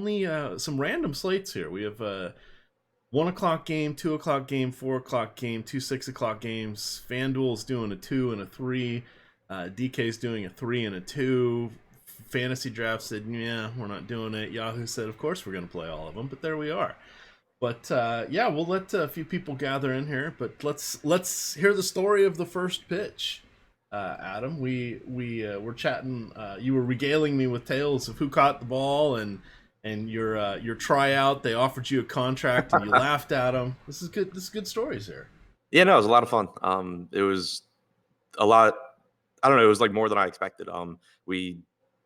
only some random slates here. We have 1 o'clock game, 2 o'clock game, 4 o'clock game, 2 6 o'clock games. FanDuel's doing a 2 and a 3. DK's doing a 3 and a 2. Fantasy Draft said, yeah, we're not doing it. Yahoo said, of course we're going to play all of them, but there we are. But yeah, we'll let a few people gather in here. But let's hear the story of the first pitch. Adam, we were chatting. You were regaling me with tales of who caught the ball and your tryout. They offered you a contract and you laughed at them. This is good stories here. Yeah, no, it was a lot of fun. It was a lot. I don't know. It was like more than I expected.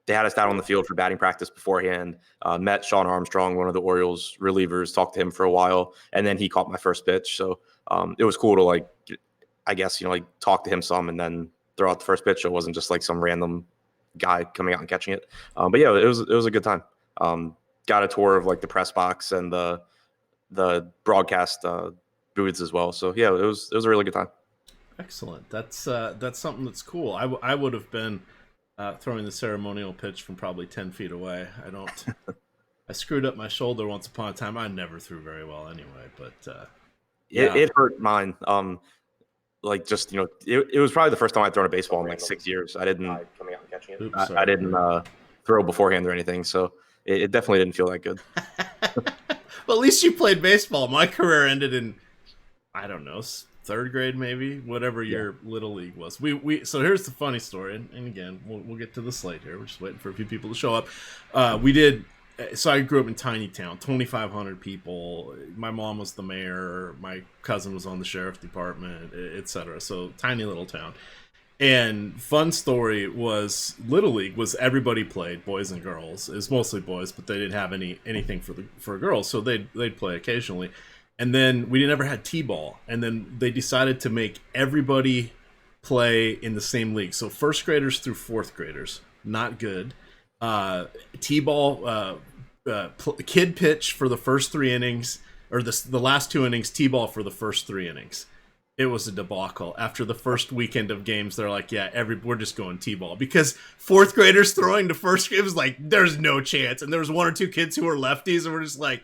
They had us down on the field for batting practice beforehand. Met Sean Armstrong, one of the Orioles relievers, talked to him for a while, and then he caught my first pitch. So it was cool to talk to him some and then throw out the first pitch. It wasn't just like some random guy coming out and catching it. But yeah, it was a good time. Got a tour of like the press box and the broadcast booths as well. So yeah, it was a really good time. Excellent. That's something that's cool. I would have been throwing the ceremonial pitch from probably 10 feet away. I screwed up my shoulder once upon a time. I never threw very well anyway, but yeah. It hurt mine. It was probably the first time I'd thrown a baseball in like 6 years. I didn't coming out and catching it. I didn't throw beforehand or anything, so it definitely didn't feel that good. Well, at least you played baseball. My career ended in, I don't know, third grade maybe, whatever your little league was. We so here's the funny story, and again we'll get to the slate here. We're just waiting for a few people to show up. So I grew up in tiny town, 2,500 people. My mom was the mayor. My cousin was on the sheriff department, etc. So tiny little town. And fun story was Little League was everybody played, boys and girls. It was mostly boys, but they didn't have anything for girls, so they'd play occasionally. And then we never had T-ball, and then they decided to make everybody play in the same league. So first graders through fourth graders, not good. T-ball, kid pitch for the first 3 innings, or the last 2 innings, T-ball for the first 3 innings. It was a debacle. After the first weekend of games, they're like, yeah, we're just going T-ball. Because fourth graders throwing to first grade was like, there's no chance. And there was 1 or 2 kids who were lefties, and we're just like,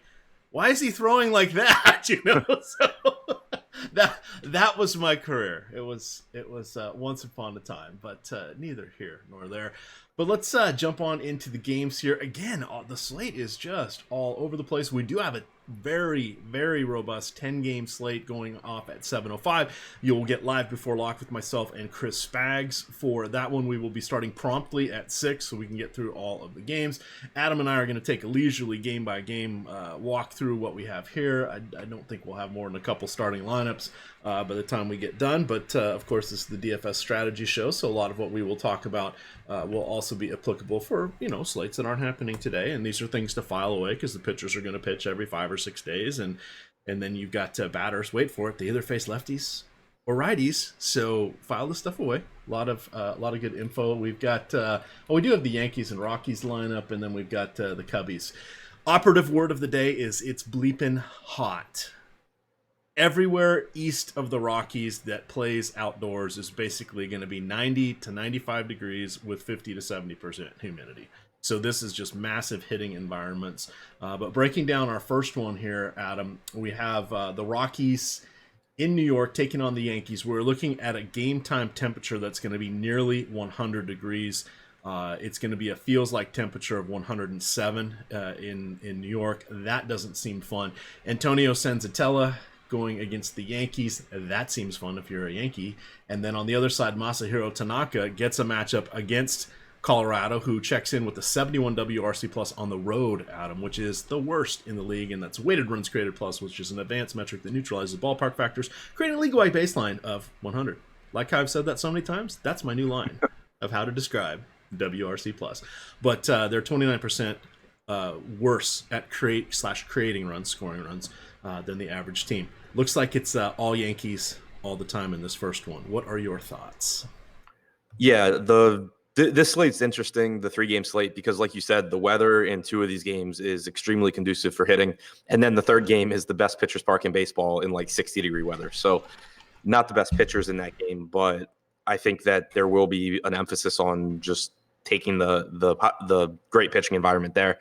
why is he throwing like that? So that was my career. It was once upon a time, but neither here nor there. But let's jump on into the games here. Again, the slate is just all over the place. We do have a very, very robust 10-game slate going off at 7:05. You'll get live before lock with myself and Chris Spags. For that one, we will be starting promptly at 6 so we can get through all of the games. Adam and I are going to take a leisurely game-by-game walk through what we have here. I don't think we'll have more than a couple starting lineups by the time we get done. But, of course, this is the DFS strategy show, so a lot of what we will talk about will also be applicable for, slates that aren't happening today. And these are things to file away because the pitchers are going to pitch every 5 or 6 days. And then you've got batters, wait for it, they either face lefties or righties. So file this stuff away. A lot of good info. We've got, we do have the Yankees and Rockies lineup, and then we've got the Cubbies. Operative word of the day is it's bleeping hot. Everywhere east of the Rockies that plays outdoors is basically going to be 90 to 95 degrees with 50 to 70% humidity. So this is just massive hitting environments. But breaking down our first one here, Adam, we have the Rockies in New York taking on the Yankees. We're looking at a game time temperature that's going to be nearly 100 degrees. It's going to be a feels like temperature of 107 in New York. That doesn't seem fun. Antonio Senzatella going against the Yankees. That seems fun if you're a Yankee. And then on the other side, Masahiro Tanaka gets a matchup against Colorado, who checks in with the 71 WRC plus on the road, Adam, which is the worst in the league, and that's weighted runs created plus, which is an advanced metric that neutralizes ballpark factors, creating a league-wide baseline of 100. Like I've said that so many times, that's my new line of how to describe WRC plus. But they're 29% worse at creating runs, scoring runs, than the average team. Looks like it's all Yankees all the time in this first one. What are your thoughts? Yeah, this slate's interesting, the 3-game slate, because like you said, the weather in 2 of these games is extremely conducive for hitting. And then the third game is the best pitcher's park in baseball in like 60-degree weather. So not the best pitchers in that game, but I think that there will be an emphasis on just taking the great pitching environment there.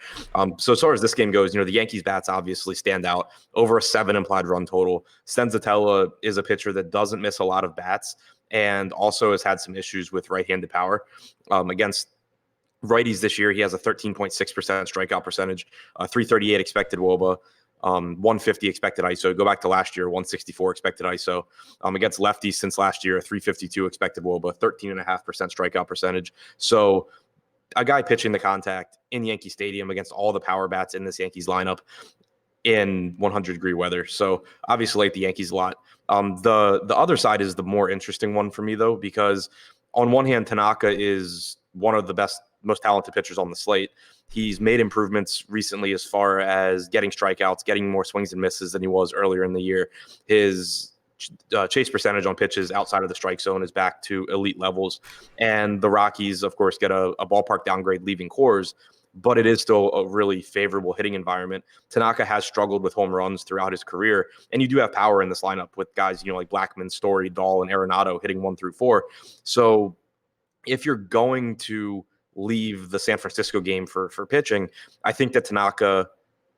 So as far as this game goes, the Yankees bats obviously stand out. Over a 7 implied run total. Senzatella is a pitcher that doesn't miss a lot of bats and also has had some issues with right-handed power. Against righties this year, he has a 13.6% strikeout percentage, 338 expected WOBA, 150 expected ISO. Go back to last year, 164 expected ISO. Against lefties since last year, 352 expected WOBA, 13.5% strikeout percentage. So a guy pitching the contact in Yankee Stadium against all the power bats in this Yankees lineup in 100-degree weather. So obviously like the Yankees a lot. The other side is the more interesting one for me, though, because on one hand, Tanaka is one of the best, most talented pitchers on the slate. He's made improvements recently as far as getting strikeouts, getting more swings and misses than he was earlier in the year. His chase percentage on pitches outside of the strike zone is back to elite levels. And the Rockies, of course, get a ballpark downgrade leaving Coors, but it is still a really favorable hitting environment. Tanaka has struggled with home runs throughout his career, and you do have power in this lineup with guys, like Blackmon, Story, Dahl, and Arenado hitting 1 through 4. So if you're going to leave the San Francisco game for pitching, I think that Tanaka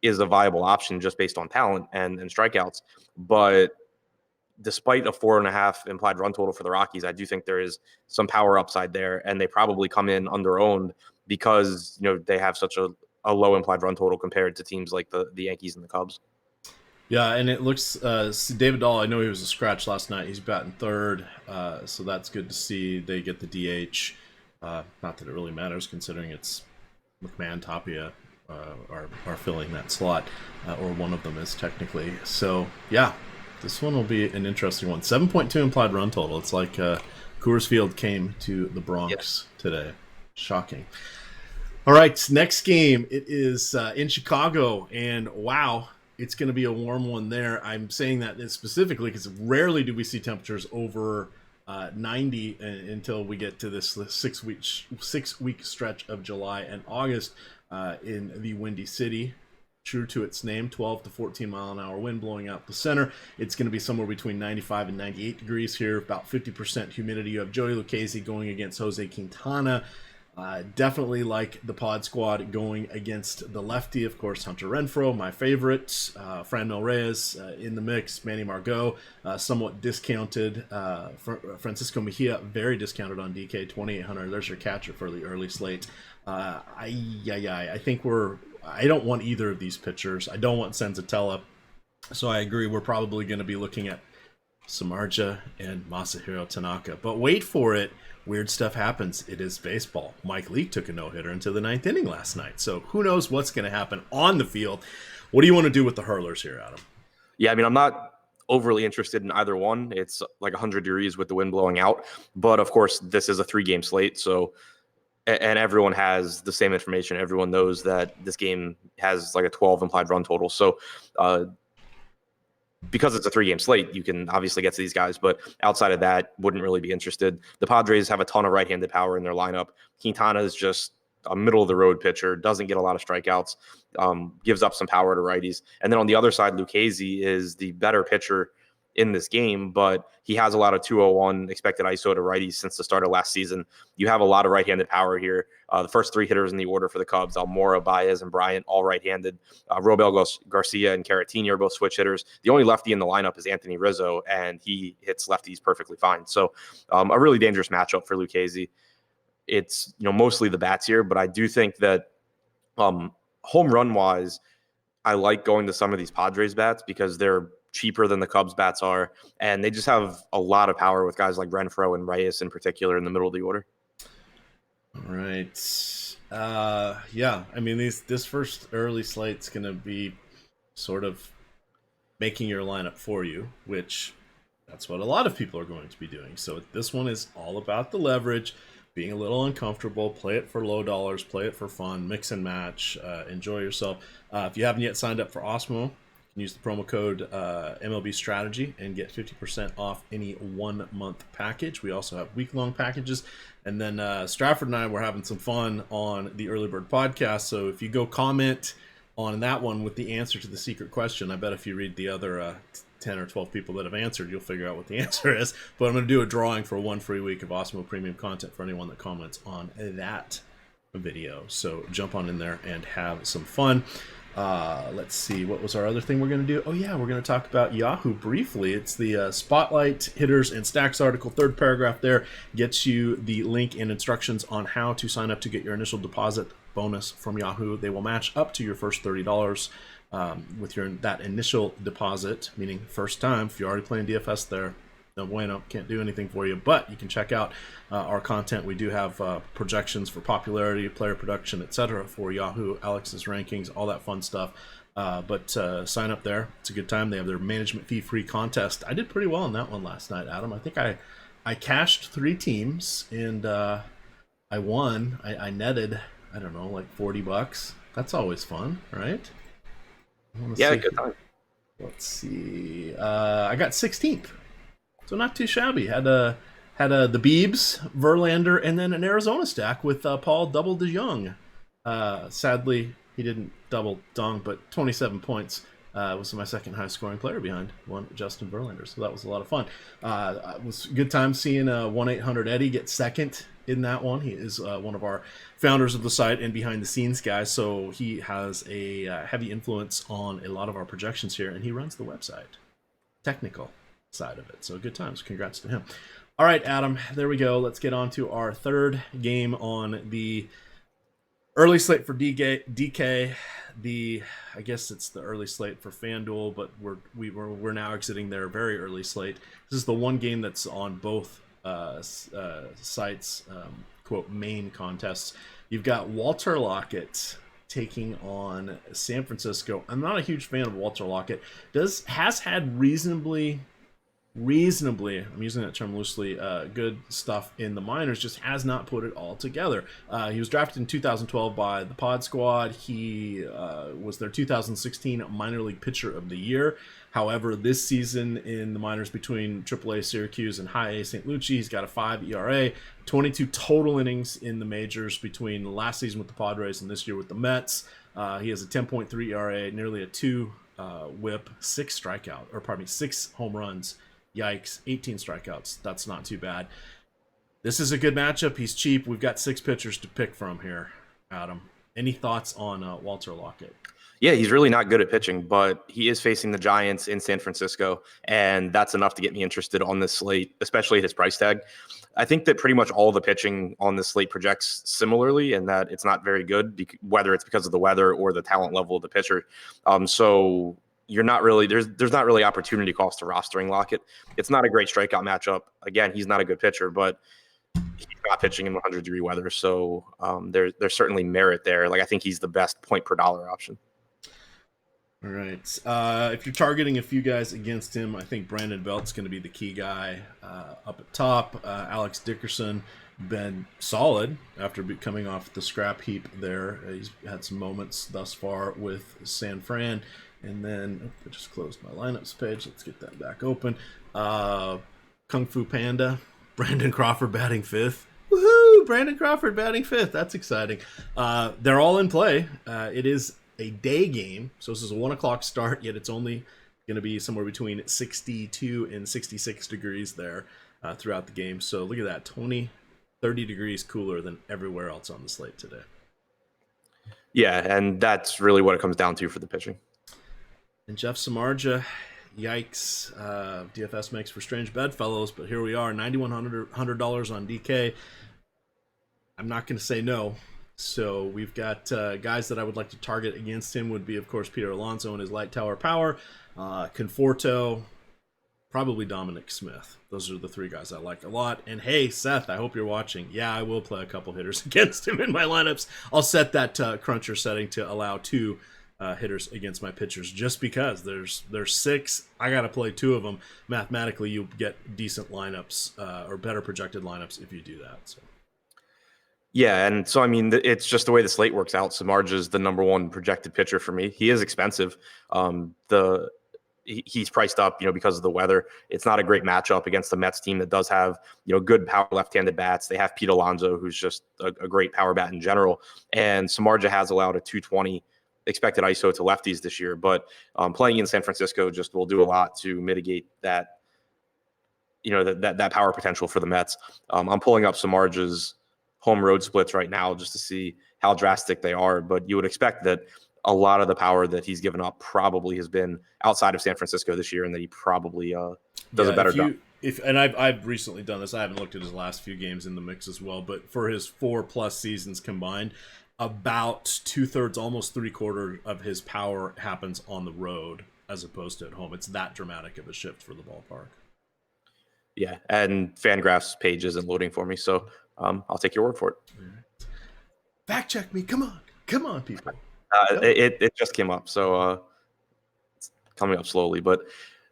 is a viable option just based on talent and strikeouts. But despite a 4.5 implied run total for the Rockies, I do think there is some power upside there, and they probably come in under-owned because they have such a low implied run total compared to teams like the Yankees and the Cubs. Yeah, and it looks David Dahl, I know he was a scratch last night. He's batting third, so that's good to see. They get the DH. Not that it really matters considering it's McMahon, Tapia are filling that slot, or one of them is technically. So, yeah, this one will be an interesting one. 7.2 implied run total. It's like Coors Field came to the Bronx today. Shocking. All right, next game. It is in Chicago, and wow, it's going to be a warm one there. I'm saying that specifically because rarely do we see temperatures over 90 until we get to this 6-week stretch of July and August in the Windy City. True to its name, 12 to 14 mile an hour wind blowing out the center. It's going to be somewhere between 95 and 98 degrees here, about 50% humidity. You have Joey Lucchesi going against Jose Quintana. Definitely like the pod squad going against the lefty, of course, Hunter Renfroe, my favorite. Franmil Reyes in the mix. Manny Margot, somewhat discounted. Francisco Mejia, very discounted on DK, 2,800. There's your catcher for the early slate. I think I don't want either of these pitchers. I don't want Senzatella. So I agree, we're probably going to be looking at Samardzija and Masahiro Tanaka. But wait for it. Weird stuff happens. It is baseball. Mike Leake took a no-hitter into the 9th inning last night. So who knows what's going to happen on the field. What do you want to do with the hurlers here, Adam? Yeah, I mean, I'm not overly interested in either one. It's like 100 degrees with the wind blowing out. But, of course, this is a 3-game slate. So, and everyone has the same information. Everyone knows that this game has like a 12 implied run total. So, because it's a 3-game slate, you can obviously get to these guys, but outside of that, wouldn't really be interested. The Padres have a ton of right-handed power in their lineup. Quintana is just a middle-of-the-road pitcher, doesn't get a lot of strikeouts, gives up some power to righties. And then on the other side, Lucchesi is the better pitcher in this game, but he has a lot of 201 expected ISO to righties since the start of last season. You have a lot of right-handed power here. The first 3 hitters in the order for the Cubs, Almora, Baez, and Bryant, all right-handed. Robel Garcia and Caratini are both switch hitters. The only lefty in the lineup is Anthony Rizzo, and he hits lefties perfectly fine. So a really dangerous matchup for Lucchesi. It's mostly the bats here, but I do think that home run-wise, I like going to some of these Padres bats because they're cheaper than the Cubs bats are, and they just have a lot of power with guys like Renfroe and Reyes in particular in the middle of the order. All right. Yeah, I mean, this first early slate's going to be sort of making your lineup for you, which that's what a lot of people are going to be doing. So this one is all about the leverage, being a little uncomfortable, play it for low dollars, play it for fun, mix and match, enjoy yourself. If you haven't yet signed up for Osmo, use the promo code MLB Strategy and get 50% off any 1-month package. We also have week-long packages. And then Stratford and I were having some fun on the Early Bird podcast. So if you go comment on that one with the answer to the secret question, I bet if you read the other 10 or 12 people that have answered, you'll figure out what the answer is. But I'm going to do a drawing for 1 free week of Osmo Premium content for anyone that comments on that video. So jump on in there and have some fun. Let's see, what was our other thing we're going to do? Oh yeah, we're going to talk about Yahoo briefly. It's the Spotlight Hitters and Stacks article. Third paragraph there gets you the link and instructions on how to sign up to get your initial deposit bonus from Yahoo. They will match up to your first $30 with that initial deposit, meaning first time. If you're already playing DFS there, no bueno, can't do anything for you, but you can check out our content. We do have projections for popularity, player production, etc. for Yahoo, Alex's rankings, all that fun stuff. But sign up there. It's a good time. They have their management fee free contest. I did pretty well in that one last night, Adam. I think I cashed 3 teams and I won. I netted, I don't know, like $40. That's always fun, right? Yeah, good time. Let's see. I got 16th. So not too shabby. Had the Biebs, Verlander, and then an Arizona stack with Paul Double DeJong. Sadly, he didn't double dong, but 27 points was my second highest scoring player behind one Justin Verlander. So that was a lot of fun. It was a good time seeing 1-800-EDDIE get second in that one. He is one of our founders of the site and behind the scenes guys. So he has a heavy influence on a lot of our projections here, and he runs the website. Technical side of it. So good times. Congrats to him. All right, Adam, there we go. Let's get on to our third game on the early slate for DK. I guess it's the early slate for FanDuel, but we're now exiting their very early slate. This is the one game that's on both sites, quote, main contests. You've got Walter Lockett taking on San Francisco. I'm not a huge fan of Walter Lockett. Has had reasonably, I'm using that term loosely, good stuff in the minors, just has not put it all together. He was drafted in 2012 by the Pod Squad. He was their 2016 minor league pitcher of the year. However, this season in the minors between AAA Syracuse and High A St. Lucie, he's got a 5 ERA, 22 total innings in the majors between last season with the Padres and this year with the Mets. He has a 10.3 ERA, nearly a 2 whip, 6 home runs. Yikes, 18 strikeouts. That's not too bad. This is a good matchup. He's cheap. We've got 6 pitchers to pick from here, Adam. Any thoughts on Walter Lockett? Yeah, he's really not good at pitching, but he is facing the Giants in San Francisco, and that's enough to get me interested on this slate, especially at his price tag. I think that pretty much all the pitching on this slate projects similarly, and that it's not very good, whether it's because of the weather or the talent level of the pitcher. So you're not really there's not really opportunity cost to rostering Lockett. It's not a great strikeout matchup. Again, he's not a good pitcher, but he's not pitching in 100-degree weather, so there's certainly merit there. Like, I think he's the best point per dollar option. All right. If you're targeting a few guys against him, I think Brandon Belt's going to be the key guy up at top. Alex Dickerson been solid after coming off the scrap heap there. He's had some moments thus far with San Fran. And then I just closed my lineups page. Let's get that back open. Kung Fu Panda, Brandon Crawford batting 5th. Woohoo! Brandon Crawford batting 5th. That's exciting. They're all in play. It is a day game, so this is a 1 o'clock start, yet it's only going to be somewhere between 62 and 66 degrees there throughout the game. So look at that, 30 degrees cooler than everywhere else on the slate today. Yeah, and that's really what it comes down to for the pitching. And Jeff Samardzija, yikes. DFS makes for strange bedfellows, but here we are, $9,100 on DK. I'm not going to say no. So we've got guys that I would like to target against him would be, of course, Peter Alonso and his light tower power, Conforto, probably Dominic Smith. Those are the 3 guys I like a lot. And hey, Seth, I hope you're watching. Yeah, I will play a couple hitters against him in my lineups. I'll set that cruncher setting to allow 2 hitters against my pitchers, just because there's 6. I got to play 2 of them. Mathematically, you get decent lineups or better projected lineups if you do that. So. Yeah, and so, I mean, it's just the way the slate works out. Samardzija is the number 1 projected pitcher for me. He is expensive. He's priced up, because of the weather. It's not a great matchup against the Mets team that does have, good power left-handed bats. They have Pete Alonso, who's just a great power bat in general. And Samardzija has allowed a 220 expected ISO to lefties this year, but playing in San Francisco just will do a lot to mitigate that, that power potential for the Mets. I'm pulling up Samardzija's home road splits right now just to see how drastic they are. But you would expect that a lot of the power that he's given up probably has been outside of San Francisco this year, and that he probably does a better job. And I've recently done this. I haven't looked at his last few games in the mix as well, but for his 4+ seasons combined, about 2/3, almost 3/4 of his power happens on the road as opposed to at home. It's that dramatic of a shift for the ballpark. Yeah, and FanGraphs page isn't loading for me, so I'll take your word for it. Right. Fact check me. Come on, people. It just came up, so it's coming up slowly. But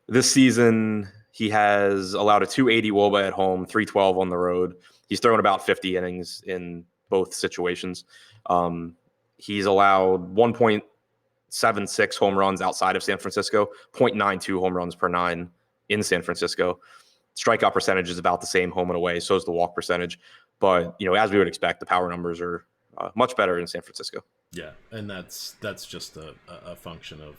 this season, he has allowed a 280 WOBA at home, 312 on the road. He's thrown about 50 innings in both situations. He's allowed 1.76 home runs outside of San Francisco, 0.92 home runs per 9 in San Francisco. Strikeout percentage is about the same home and away. So is the walk percentage. But, as we would expect, the power numbers are much better in San Francisco. Yeah, and that's just a function of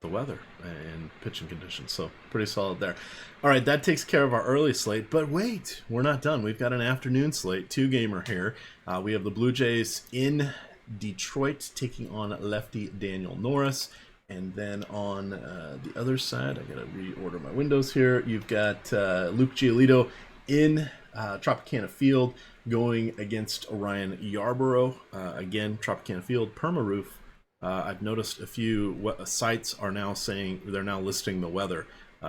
the weather and pitching conditions. So pretty solid there. All right, that takes care of our early slate. But wait, we're not done. We've got an afternoon slate, 2-gamer here. We have the Blue Jays in Detroit taking on lefty Daniel Norris. And then on the other side, I got to reorder my windows here. You've got Luke Giolito in Tropicana Field going against Ryan Yarborough. Again, Tropicana Field, perma roof. I've noticed a few sites are now saying they're now listing the weather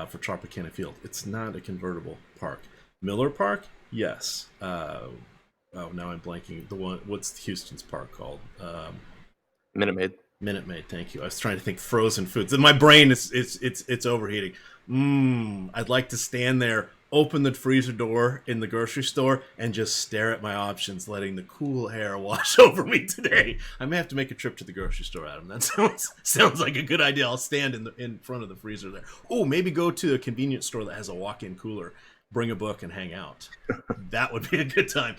for Tropicana Field. It's not a convertible park. Miller Park, yes. Now I'm blanking. The one, what's Houston's park called? Minute Maid. Minute Maid, thank you. I was trying to think frozen foods, and my brain it's overheating. I'd like to stand there, open the freezer door in the grocery store, and just stare at my options, letting the cool air wash over me today. I may have to make a trip to the grocery store, Adam. That sounds like a good idea. I'll stand in front of the freezer there. Oh, maybe go to a convenience store that has a walk-in cooler. Bring a book and hang out. That would be a good time.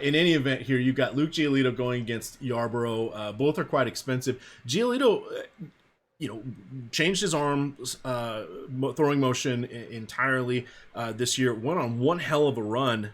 In any event, here you've got Luke Giolito going against Yarborough. Both are quite expensive. Giolito, changed his arms throwing motion entirely this year. Went on one hell of a run.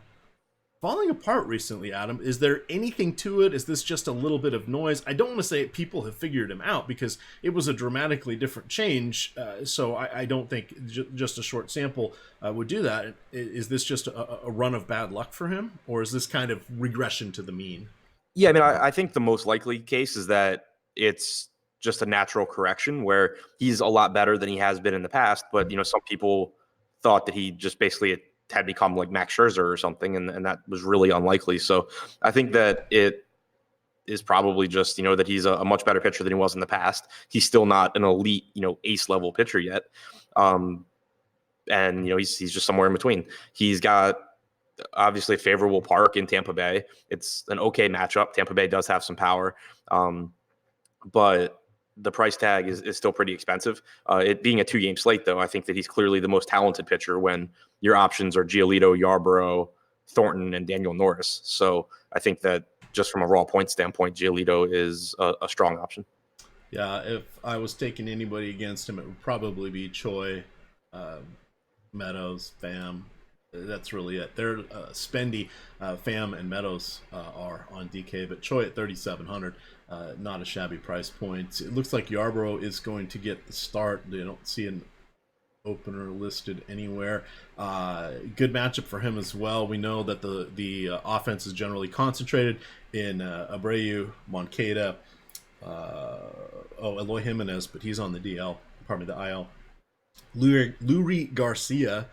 Falling apart recently, Adam. Is there anything to it? Is this just a little bit of noise? I don't want to say people have figured him out because it was a dramatically different change. So I don't think just a short sample would do that. Is this just a run of bad luck for him? Or is this kind of regression to the mean? Yeah, I mean, I think the most likely case is that it's just a natural correction where he's a lot better than he has been in the past. But, some people thought that he just basically had become like Max Scherzer or something, and that was really unlikely. So I think that it is probably just, that he's a much better pitcher than he was in the past. He's still not an elite, ace level pitcher yet. And, he's just somewhere in between. He's got obviously a favorable park in Tampa Bay. It's an okay matchup. Tampa Bay does have some power. But the price tag is still pretty expensive. It being a 2-game slate, though, I think that he's clearly the most talented pitcher when your options are Giolito, Yarborough, Thornton, and Daniel Norris. So I think that just from a raw point standpoint, Giolito is a strong option. Yeah, if I was taking anybody against him, it would probably be Choi, Meadows, Pham. That's really it. They're spendy. Pham and Meadows are on DK, but Choi at 3,700. Not a shabby price point. It looks like Yarborough is going to get the start. They don't see an opener listed anywhere. Good matchup for him as well. We know that the offense is generally concentrated in Abreu, Moncada, Eloy Jimenez, but he's on the DL. Pardon me, the IL. Lurie Garcia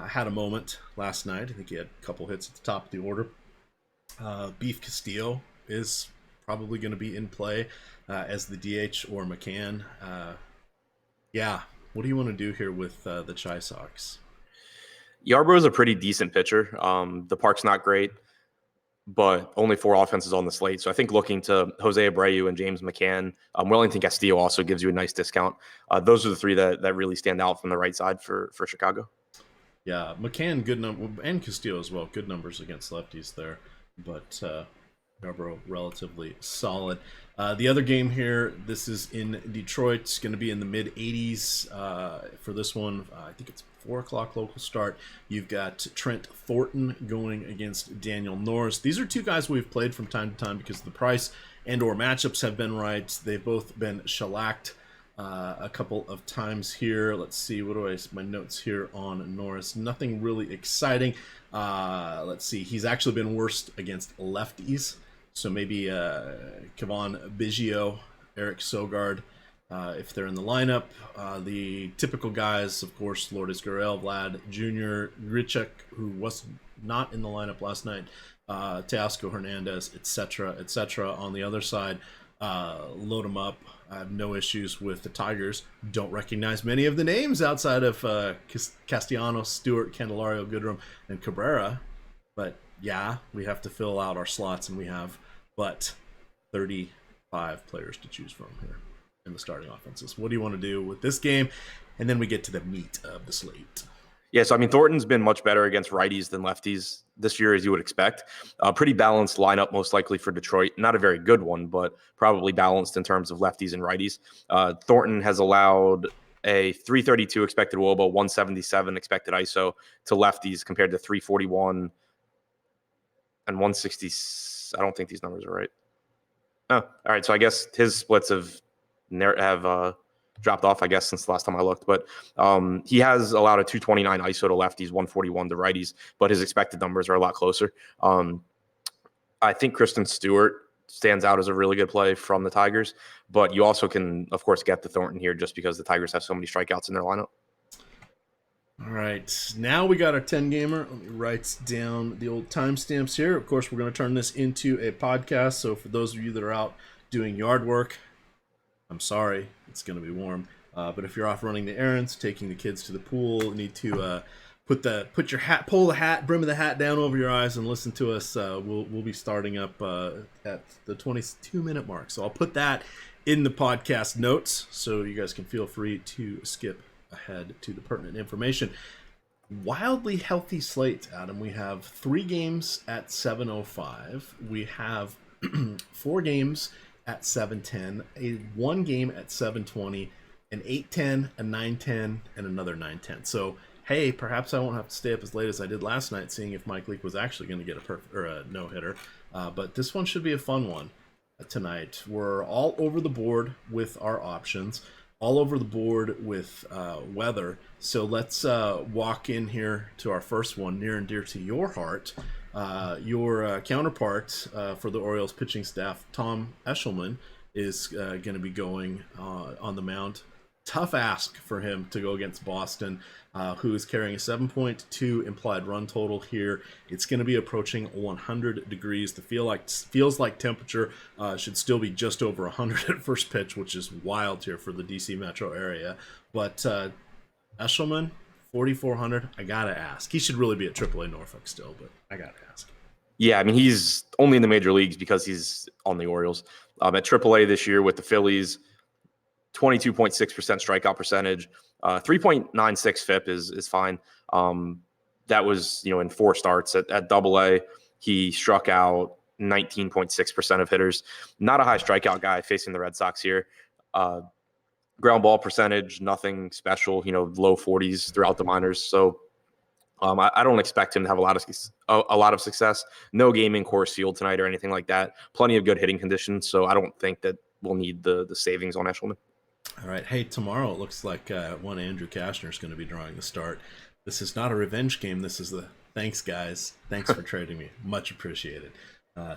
had a moment last night. I think he had a couple hits at the top of the order. Beef Castillo is probably going to be in play as the DH or McCann. What do you want to do here with the Chi Sox? Yarbrough's a pretty decent pitcher. The park's not great, but only 4 offenses on the slate. So I think looking to Jose Abreu and James McCann, Wellington Castillo also gives you a nice discount. Those are the 3 that really stand out from the right side for Chicago. Yeah, McCann, good number, and Castillo as well. Good numbers against lefties there. But Scarborough relatively solid. The other game here, this is in Detroit. It's going to be in the mid 80s for this one. I think it's 4 o'clock local start. You've got Trent Thornton going against Daniel Norris. These are two guys we've played from time to time because the price and or matchups have been right. They've both been shellacked a couple of times here. Let's see, what do my notes here on Norris? Nothing really exciting. Let's see, he's actually been worse against lefties. So maybe Kevon Biggio, Eric Sogard, if they're in the lineup. The typical guys, of course, Lourdes Gurriel, Vlad Jr., Grichuk, who was not in the lineup last night, Teoscar Hernandez, etc. On the other side, load them up. I have no issues with the Tigers. Don't recognize many of the names outside of Castellanos, Stewart, Candelario, Goodrum, and Cabrera. But yeah, we have to fill out our slots, and we have but 35 players to choose from here in the starting offenses. What do you want to do with this game? And then we get to the meat of the slate. Yeah, so I mean, Thornton's been much better against righties than lefties this year, as you would expect. Pretty balanced lineup, most likely for Detroit. Not a very good one, but probably balanced in terms of lefties and righties. Thornton has allowed a 332 expected WOBA, 177 expected ISO to lefties compared to 341 and 160. I don't think these numbers are right. Oh, all right. So I guess his splits have dropped off, I guess, since the last time I looked. But he has allowed a 229 ISO to lefties, 141 to righties, but his expected numbers are a lot closer. I think Kristen Stewart stands out as a really good play from the Tigers, but you also can, of course, get the Thornton here just because the Tigers have so many strikeouts in their lineup. All right, now we got our 10-gamer. Let me write down the old timestamps here. Of course, we're going to turn this into a podcast, so for those of you that are out doing yard work, I'm sorry, it's going to be warm. But if you're off running the errands, taking the kids to the pool, need to pull the hat, brim of the hat down over your eyes and listen to us. We'll be starting up at the 22-minute mark. So I'll put that in the podcast notes so you guys can feel free to skip ahead to the pertinent information. Wildly healthy slate, Adam. We have 3 games at 7:05. We have 4 games at 7:10, 1 game at 7:20, an 8:10, a 9:10, and another 9:10. So, hey, perhaps I won't have to stay up as late as I did last night, seeing if Mike Leake was actually going to get a no-hitter. But this one should be a fun one tonight. We're all over the board with our options, all over the board with weather. So let's walk in here to our first one, near and dear to your heart. Your counterpart for the Orioles pitching staff, Tom Eshelman, is going to be going on the mound. Tough ask for him to go against Boston, who is carrying a 7.2 implied run total here. It's going to be approaching 100 degrees. The feels like temperature should still be just over 100 at first pitch, which is wild here for the DC metro area. But Eshelman, 4,400. I gotta ask. He should really be at AAA Norfolk still, but I gotta ask. Yeah, I mean, he's only in the major leagues because he's on the Orioles. At AAA this year with the Phillies, 22.6% strikeout percentage, 3.96 FIP is fine. That was, in 4 starts at AA. He struck out 19.6% of hitters. Not a high strikeout guy facing the Red Sox here. Ground ball percentage, nothing special, low 40s throughout the minors. So I don't expect him to have a lot of success. No game in Coors Field tonight or anything like that. Plenty of good hitting conditions. So I don't think that we'll need the savings on Eshelman. All right. Hey, tomorrow it looks like one Andrew Kashner is going to be drawing the start. This is not a revenge game. This is the thanks, guys. Thanks for trading me. Much appreciated.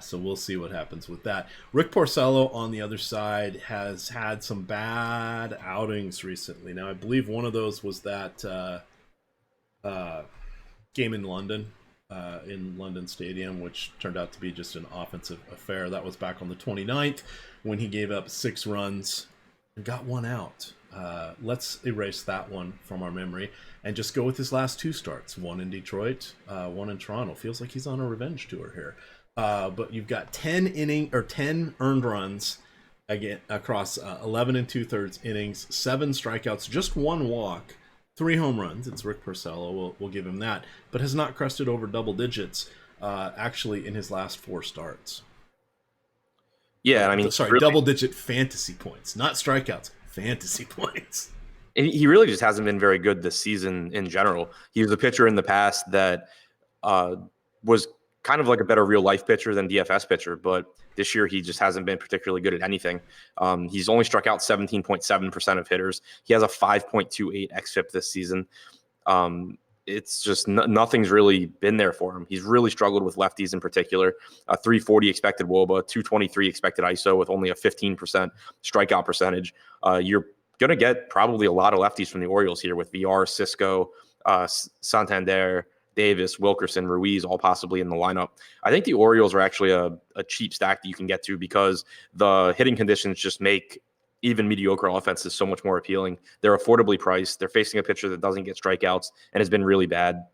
So we'll see what happens with that. Rick Porcello on the other side has had some bad outings recently. Now, I believe one of those was that game in London Stadium, which turned out to be just an offensive affair. That was back on the 29th when he gave up 6 runs and got 1 out. Let's erase that one from our memory and just go with his last 2 starts. 1 in Detroit, 1 in Toronto. Feels like he's on a revenge tour here. But you've got 10 earned runs again across 11 and 2/3 innings, 7 strikeouts, just 1 walk, 3 home runs. It's Rick Porcello. We'll give him that, but has not crested over double digits actually in his last 4 starts. Yeah, and I mean, Sorry, really, double-digit fantasy points, not strikeouts, fantasy points. he really just hasn't been very good this season in general. He was a pitcher in the past that uh, was kind of like a better real life pitcher than DFS pitcher, but this year he just hasn't been particularly good at anything. He's only struck out 17.7% of hitters. He has a 5.28 xFIP this season. Um, it's just nothing's really been there for him. He's really struggled with lefties in particular. A 340 expected WOBA, 223 expected ISO with only a 15% strikeout percentage. You're going to get probably a lot of lefties from the Orioles here with VR, Cisco, Santander, Davis, Wilkerson, Ruiz, all possibly in the lineup. I think the Orioles are actually a cheap stack that you can get to because the hitting conditions just make even mediocre offenses so much more appealing. They're affordably priced. They're facing a pitcher that doesn't get strikeouts and has been really bad.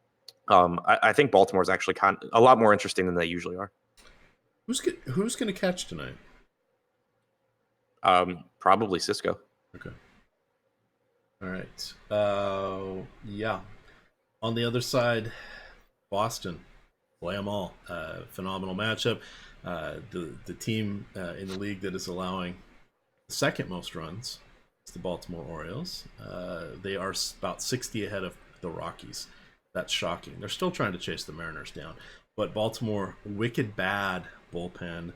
I think Baltimore is actually a lot more interesting than they usually are. Who's going to catch tonight? Probably Cisco. Okay. All right. Yeah. On the other side, Boston. Play them all. Phenomenal matchup. The team in the league that is allowing the second most runs is the Baltimore Orioles. They are about 60 ahead of the Rockies. That's shocking. They're still trying to chase the Mariners down. But Baltimore, wicked bad bullpen.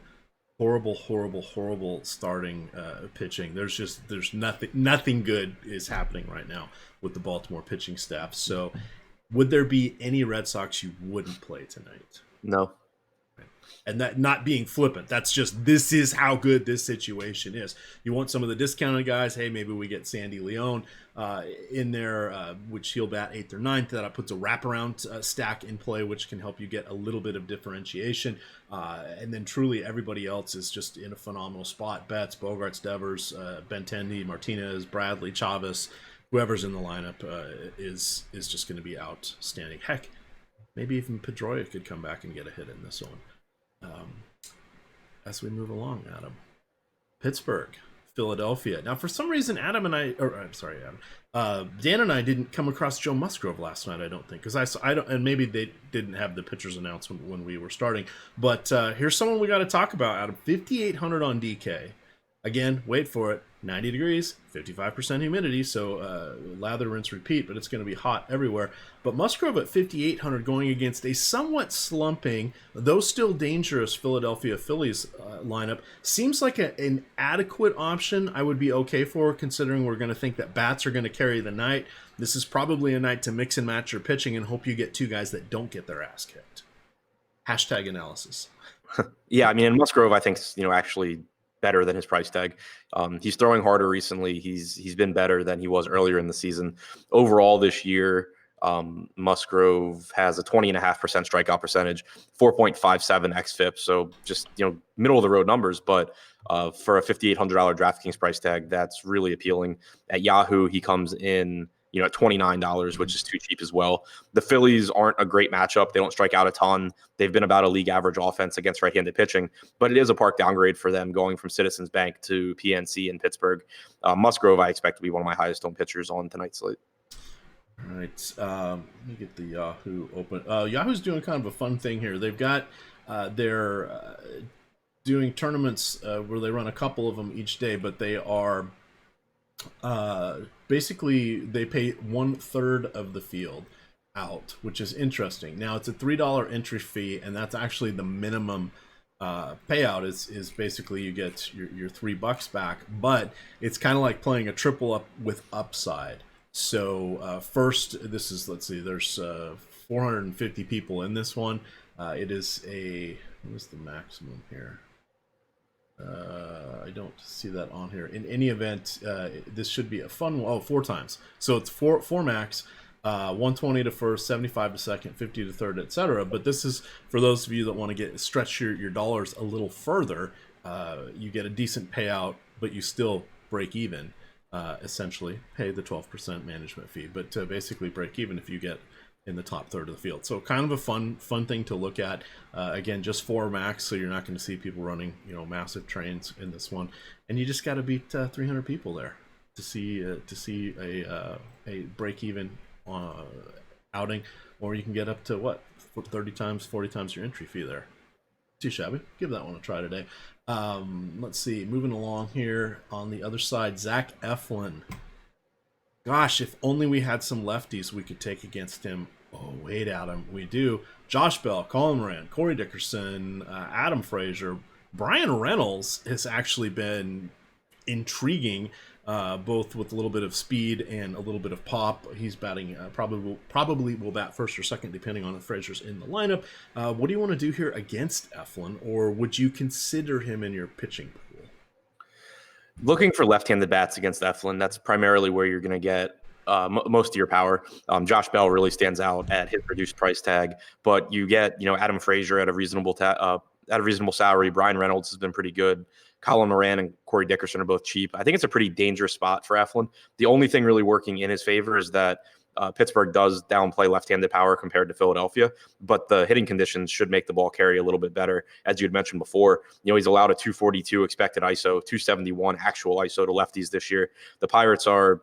Horrible starting pitching. There's nothing good is happening right now with the Baltimore pitching staff. So would there be any Red Sox you wouldn't play tonight? No. And that not being flippant, that's just, this is how good this situation is. You want some of the discounted guys, hey, maybe we get Sandy Leone in there, which he'll bat 8th or 9th. That puts a wraparound stack in play, which can help you get a little bit of differentiation. And then truly everybody else is just in a phenomenal spot. Betts, Bogarts, Devers, Benintendi, Martinez, Bradley, Chavez, whoever's in the lineup is just going to be outstanding. Heck, maybe even Pedroia could come back and get a hit in this one. As we move along, Adam. Pittsburgh, Philadelphia. Now, for some reason, Dan and I didn't come across Joe Musgrove last night. I don't think, because I don't, and maybe they didn't have the pitchers announcement when we were starting. But here's someone we got to talk about. Adam, 5,800 on DK. Again, wait for it. 90 degrees, 55% humidity, so lather, rinse, repeat, but it's going to be hot everywhere. But Musgrove at 5,800 going against a somewhat slumping, though still dangerous Philadelphia Phillies lineup seems like an adequate option I would be okay for, considering we're going to think that bats are going to carry the night. This is probably a night to mix and match your pitching and hope you get two guys that don't get their ass kicked. Hashtag analysis. Yeah, I mean, and Musgrove, I think, actually better than his price tag. He's throwing harder recently. He's been better than he was earlier in the season. Overall this year, Musgrove has a 20.5% strikeout percentage, 4.57 xFIP. So just, middle of the road numbers, but for a $5,800 DraftKings price tag, that's really appealing. At Yahoo, he comes in at $29, which is too cheap as well. The Phillies aren't a great matchup. They don't strike out a ton. They've been about a league average offense against right-handed pitching, but it is a park downgrade for them going from Citizens Bank to PNC in Pittsburgh. Musgrove, I expect to be one of my highest owned pitchers on tonight's slate. All right, let me get the Yahoo open. Yahoo's doing kind of a fun thing here. They've got they're doing tournaments where they run a couple of them each day, but they are basically they pay 1/3 of the field out, which is interesting. Now it's a $3 entry fee, and that's actually the minimum payout. Is basically you get your $3 back, but it's kind of like playing a triple up with upside. So first, this is, let's see, there's 450 people in this one. It is what is the maximum here? I don't see that on here. In any event, this should be a fun one. Oh, 4 times. So it's four max, 120 to first, 75 to second, 50 to third, etc. But this is for those of you that want to stretch your dollars a little further. You get a decent payout, but you still break even. Essentially, pay the 12% management fee, but to basically break even if you get in the top third of the field. So kind of a fun thing to look at. Again, just 4 max, so you're not going to see people running massive trains in this one, and you just got to beat 300 people there to see a break even outing, or you can get up to 30 times, 40 times your entry fee there. Too shabby. Give that one a try today. Let's see. Moving along here on the other side, Zach Eflin. Gosh, if only we had some lefties we could take against him. Oh, wait, Adam, we do. Josh Bell, Colin Moran, Corey Dickerson, Adam Frazier, Brian Reynolds has actually been intriguing, both with a little bit of speed and a little bit of pop. He's batting probably will bat first or second, depending on if Frazier's in the lineup. What do you want to do here against Eflin, or would you consider him in your pitching pool? Looking for left-handed bats against Eflin, that's primarily where you're going to get most of your power. Josh Bell really stands out at his reduced price tag, but you get Adam Frazier at a reasonable salary. Brian Reynolds has been pretty good. Colin Moran and Corey Dickerson are both cheap. I think it's a pretty dangerous spot for Eflin. The only thing really working in his favor is that Pittsburgh does downplay left-handed power compared to Philadelphia, but the hitting conditions should make the ball carry a little bit better. As you had mentioned before, he's allowed a 242 expected ISO, 271 actual ISO to lefties this year. The Pirates are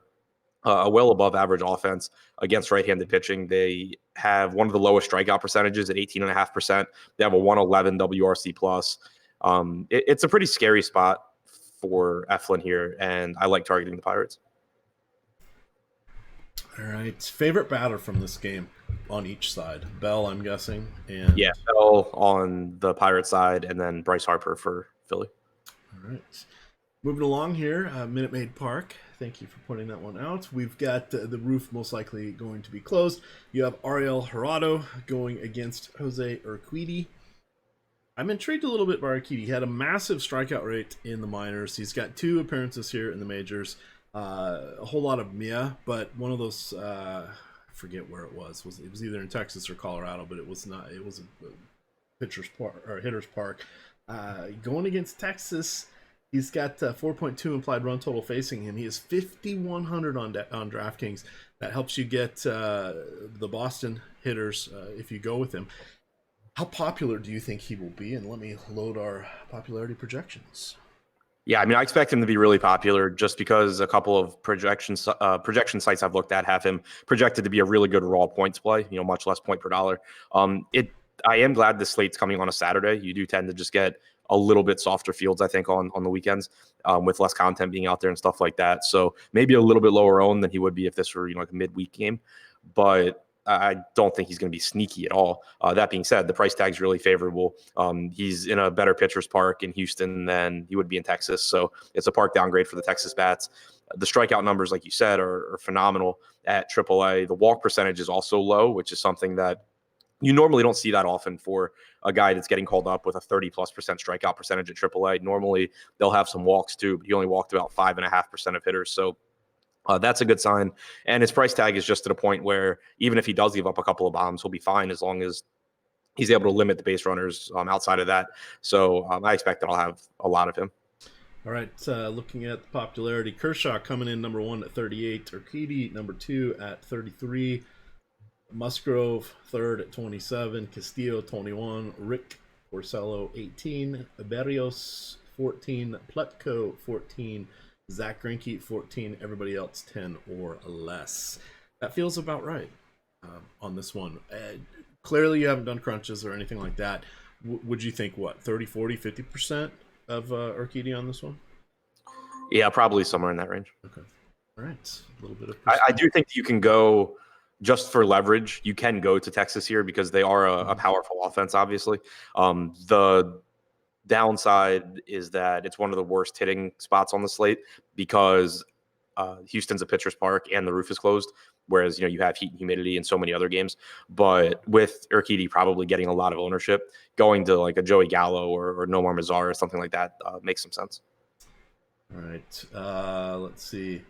a well above average offense against right-handed pitching. They have one of the lowest strikeout percentages at 18.5%. They have a 111 WRC plus. It's a pretty scary spot for Eflin here, and I like targeting the Pirates. All right. Favorite batter from this game on each side? Bell, I'm guessing. And yeah, Bell on the Pirate side, and then Bryce Harper for Philly. All right. Moving along here, Minute Maid Park. Thank you for pointing that one out. We've got the roof most likely going to be closed. You have Ariel Hirado going against Jose Urquidy. I'm intrigued a little bit by Urquidy. He had a massive strikeout rate in the minors. He's got 2 appearances here in the majors. A whole lot of Mia, but one of those, I forget where it was. It was either in Texas or Colorado, but it was not. It was a pitcher's park or hitter's park. Going against Texas, he's got 4.2 implied run total facing him. He is 5,100 on DraftKings. That helps you get the Boston hitters if you go with him. How popular do you think he will be? And let me load our popularity projections. Yeah, I mean, I expect him to be really popular just because a couple of projection sites I've looked at have him projected to be a really good raw points play, much less point per dollar. I am glad the slate's coming on a Saturday. You do tend to just get a little bit softer fields, I think, on the weekends with less content being out there and stuff like that. So maybe a little bit lower owned than he would be if this were, like a midweek game. But I don't think he's going to be sneaky at all. That being said, the price tag's really favorable. He's in a better pitcher's park in Houston than he would be in Texas. So it's a park downgrade for the Texas bats. The strikeout numbers, like you said, are phenomenal at AAA. The walk percentage is also low, which is something that you normally don't see that often for a guy that's getting called up with a 30+% strikeout percentage at AAA. Normally they'll have some walks too, but he only walked about 5.5% of hitters. So that's a good sign. And his price tag is just at a point where even if he does give up a couple of bombs, he'll be fine as long as he's able to limit the base runners outside of that. So I expect that I'll have a lot of him. All right, looking at the popularity, Kershaw coming in number 1 at 38, Urquidy number 2 at 33, Musgrove third at 27, Castillo 21, Rick Porcello 18, Berrios 14, Plutko 14, Zach Greinke 14, everybody else 10 or less. That feels about right on this one. Clearly you haven't done crunches or anything like that. Would you think, 30, 40, 50% of Urquidy on this one? Yeah, probably somewhere in that range. Okay. All right. A little bit of I do think you can go just for leverage. You can go to Texas here because they are a powerful offense, obviously. The downside is that it's one of the worst hitting spots on the slate because Houston's a pitcher's park and the roof is closed, whereas you have heat and humidity in so many other games. But with Urquidy probably getting a lot of ownership, going to like a Joey Gallo or Nomar Mazar or something like that makes some sense. All right, let's see.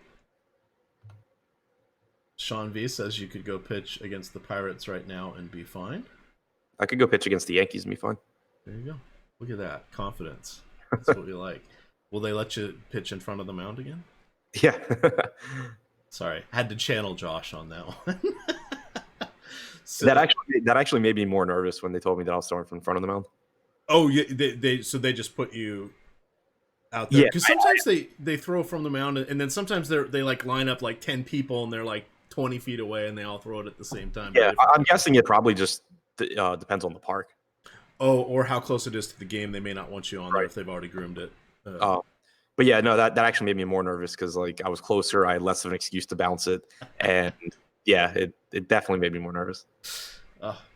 Sean V says you could go pitch against the Pirates right now and be fine. I could go pitch against the Yankees and be fine. There you go. Look at that. Confidence. That's what we like. Will they let you pitch in front of the mound again? Yeah. Sorry. Had to channel Josh on that one. So, that actually made me more nervous when they told me that I was throwing from in front of the mound. Oh, yeah. They just put you out there. Because sometimes they throw from the mound, and then sometimes they like line up like 10 people, and they're like 20 feet away, and they all throw it at the same time. Yeah, I'm guessing it probably just depends on the park. Oh, or how close it is to the game. They may not want you on there Right. if they've already groomed it. But yeah, no, that actually made me more nervous because like I was closer, I had less of an excuse to bounce it, and yeah, it definitely made me more nervous.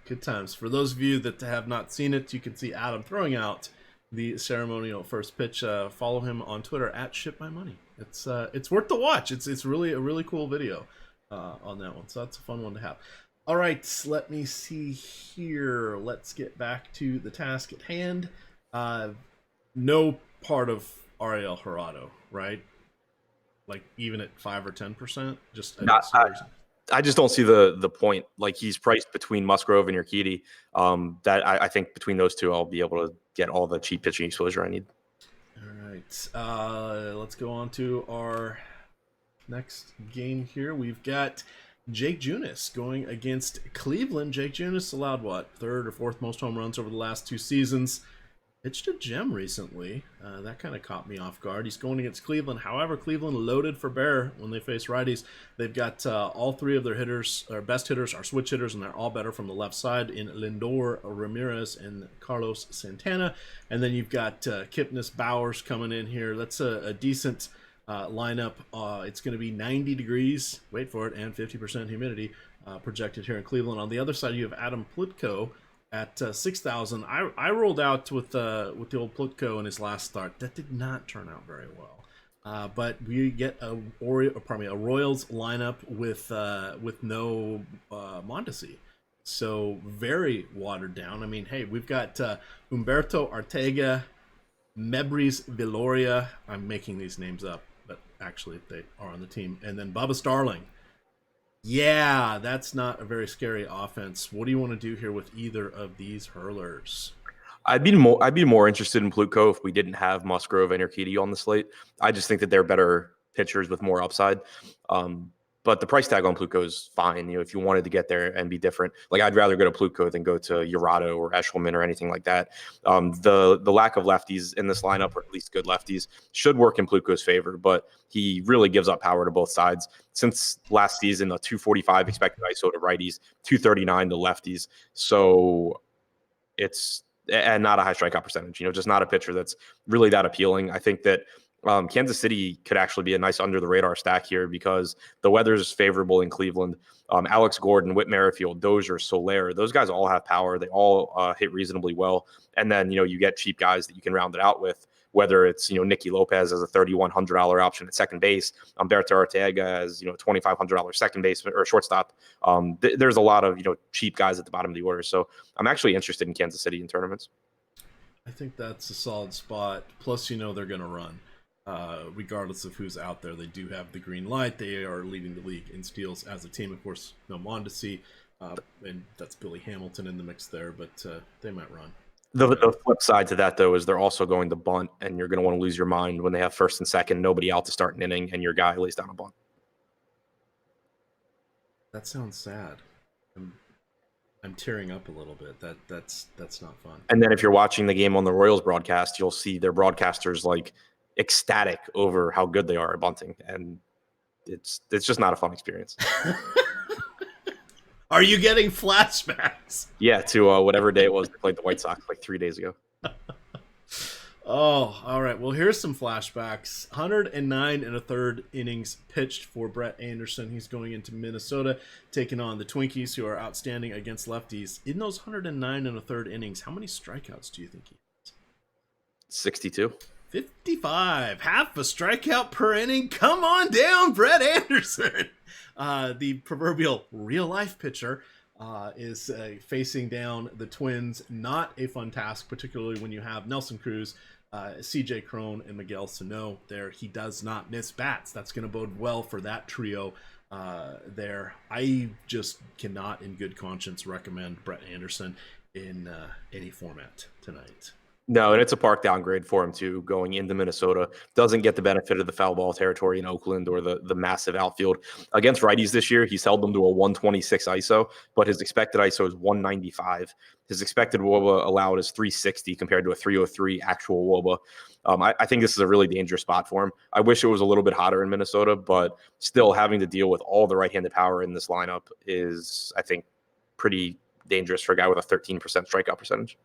Good times. For those of you that have not seen it, you can see Adam throwing out the ceremonial first pitch. Follow him on Twitter at ShipMyMoney. It's worth the watch. It's really a really cool video on that one. So that's a fun one to have. All right, let me see here. Let's get back to the task at hand. No part of Ariel Gerardo, right? Like even at 5 or 10%, just Not, I just don't see the point. Like he's priced between Musgrove and Urquidy. That I think between those two, I'll be able to get all the cheap pitching exposure I need. All right, let's go on to our next game here. We've got Jake Junis going against Cleveland. Jake Junis allowed what, third or fourth most home runs over the last 2 seasons. Pitched a gem recently. That kind of caught me off guard. He's going against Cleveland. However, Cleveland loaded for bear when they face righties. They've got all 3 of their hitters, or best hitters, are switch hitters, and they're all better from the left side in Lindor, Ramirez, and Carlos Santana. And then you've got Kipnis, Bowers coming in here. That's a decent lineup. It's going to be 90 degrees, wait for it, and 50% humidity projected here in Cleveland. On the other side, you have Adam Plutko at 6,000. I rolled out with the old Plutko in his last start. That did not turn out very well. But we get a Royals lineup with no Mondesi. So very watered down. I mean, hey, we've got Humberto Arteaga, Mebris Viloria. I'm making these names up, but actually they are on the team. And then Bubba Starling. Yeah, that's not a very scary offense. What do you want to do here with either of these hurlers? I'd be more interested in Plutko if we didn't have Musgrove and Urquidy on the slate. I just think that they're better pitchers with more upside. But the price tag on Plutko is fine. You know, if you wanted to get there and be different, like I'd rather go to Plutko than go to Urado or Eshelman or anything like that. The lack of lefties in this lineup, or at least good lefties, should work in Plutko's favor. But he really gives up power to both sides. Since last season, a 245 expected ISO to righties, 239 to lefties. So it's and not a high strikeout percentage. You know, just not a pitcher that's really that appealing. I think that Kansas City could actually be a nice under the radar stack here because the weather is favorable in Cleveland. Alex Gordon, Whit Merrifield, Dozier, Soler, those guys all have power. They all hit reasonably well. And then, you know, you get cheap guys that you can round it out with, whether it's, you know, Nicky Lopez as a $3,100 option at second base, Humberto Arteaga as, you know, $2,500 second baseman or shortstop. There's a lot of, you know, cheap guys at the bottom of the order. So I'm actually interested in Kansas City in tournaments. I think that's a solid spot. Plus, you know, they're going to run. Regardless of who's out there, they do have the green light. They are leading the league in steals as a team. Of course, no Mondesi, and that's Billy Hamilton in the mix there, but they might run. The flip side to that, though, is they're also going to bunt, and you're going to want to lose your mind when they have first and second, nobody out to start an inning, and your guy lays down a bunt. That sounds sad. I'm tearing up a little bit. That's not fun. And then if you're watching the game on the Royals broadcast, you'll see their broadcasters like ecstatic over how good they are at bunting, and it's just not a fun experience. Are you getting flashbacks? Yeah, to whatever day it was they played the White Sox like 3 days ago. Oh, all right. Well, here's some flashbacks. 109 and a third innings pitched for Brett Anderson. He's going into Minnesota, taking on the Twinkies, who are outstanding against lefties. In those 109 and a third innings, how many strikeouts do you think he has? 62. 55. Half a strikeout per inning. Come on down, Brett Anderson. The proverbial real-life pitcher is facing down the Twins. Not a fun task, particularly when you have Nelson Cruz, CJ Cron, and Miguel Sano there. He does not miss bats. That's going to bode well for that trio there. I just cannot, in good conscience, recommend Brett Anderson in any format tonight. No, and it's a park downgrade for him too, going into Minnesota. Doesn't get the benefit of the foul ball territory in Oakland or the massive outfield. Against righties this year, he's held them to a 126 ISO, but his expected ISO is 195. His expected WOBA allowed is 360 compared to a 303 actual WOBA. I think this is a really dangerous spot for him. I wish it was a little bit hotter in Minnesota, but still having to deal with all the right-handed power in this lineup is, I think, pretty dangerous for a guy with a 13% strikeout percentage.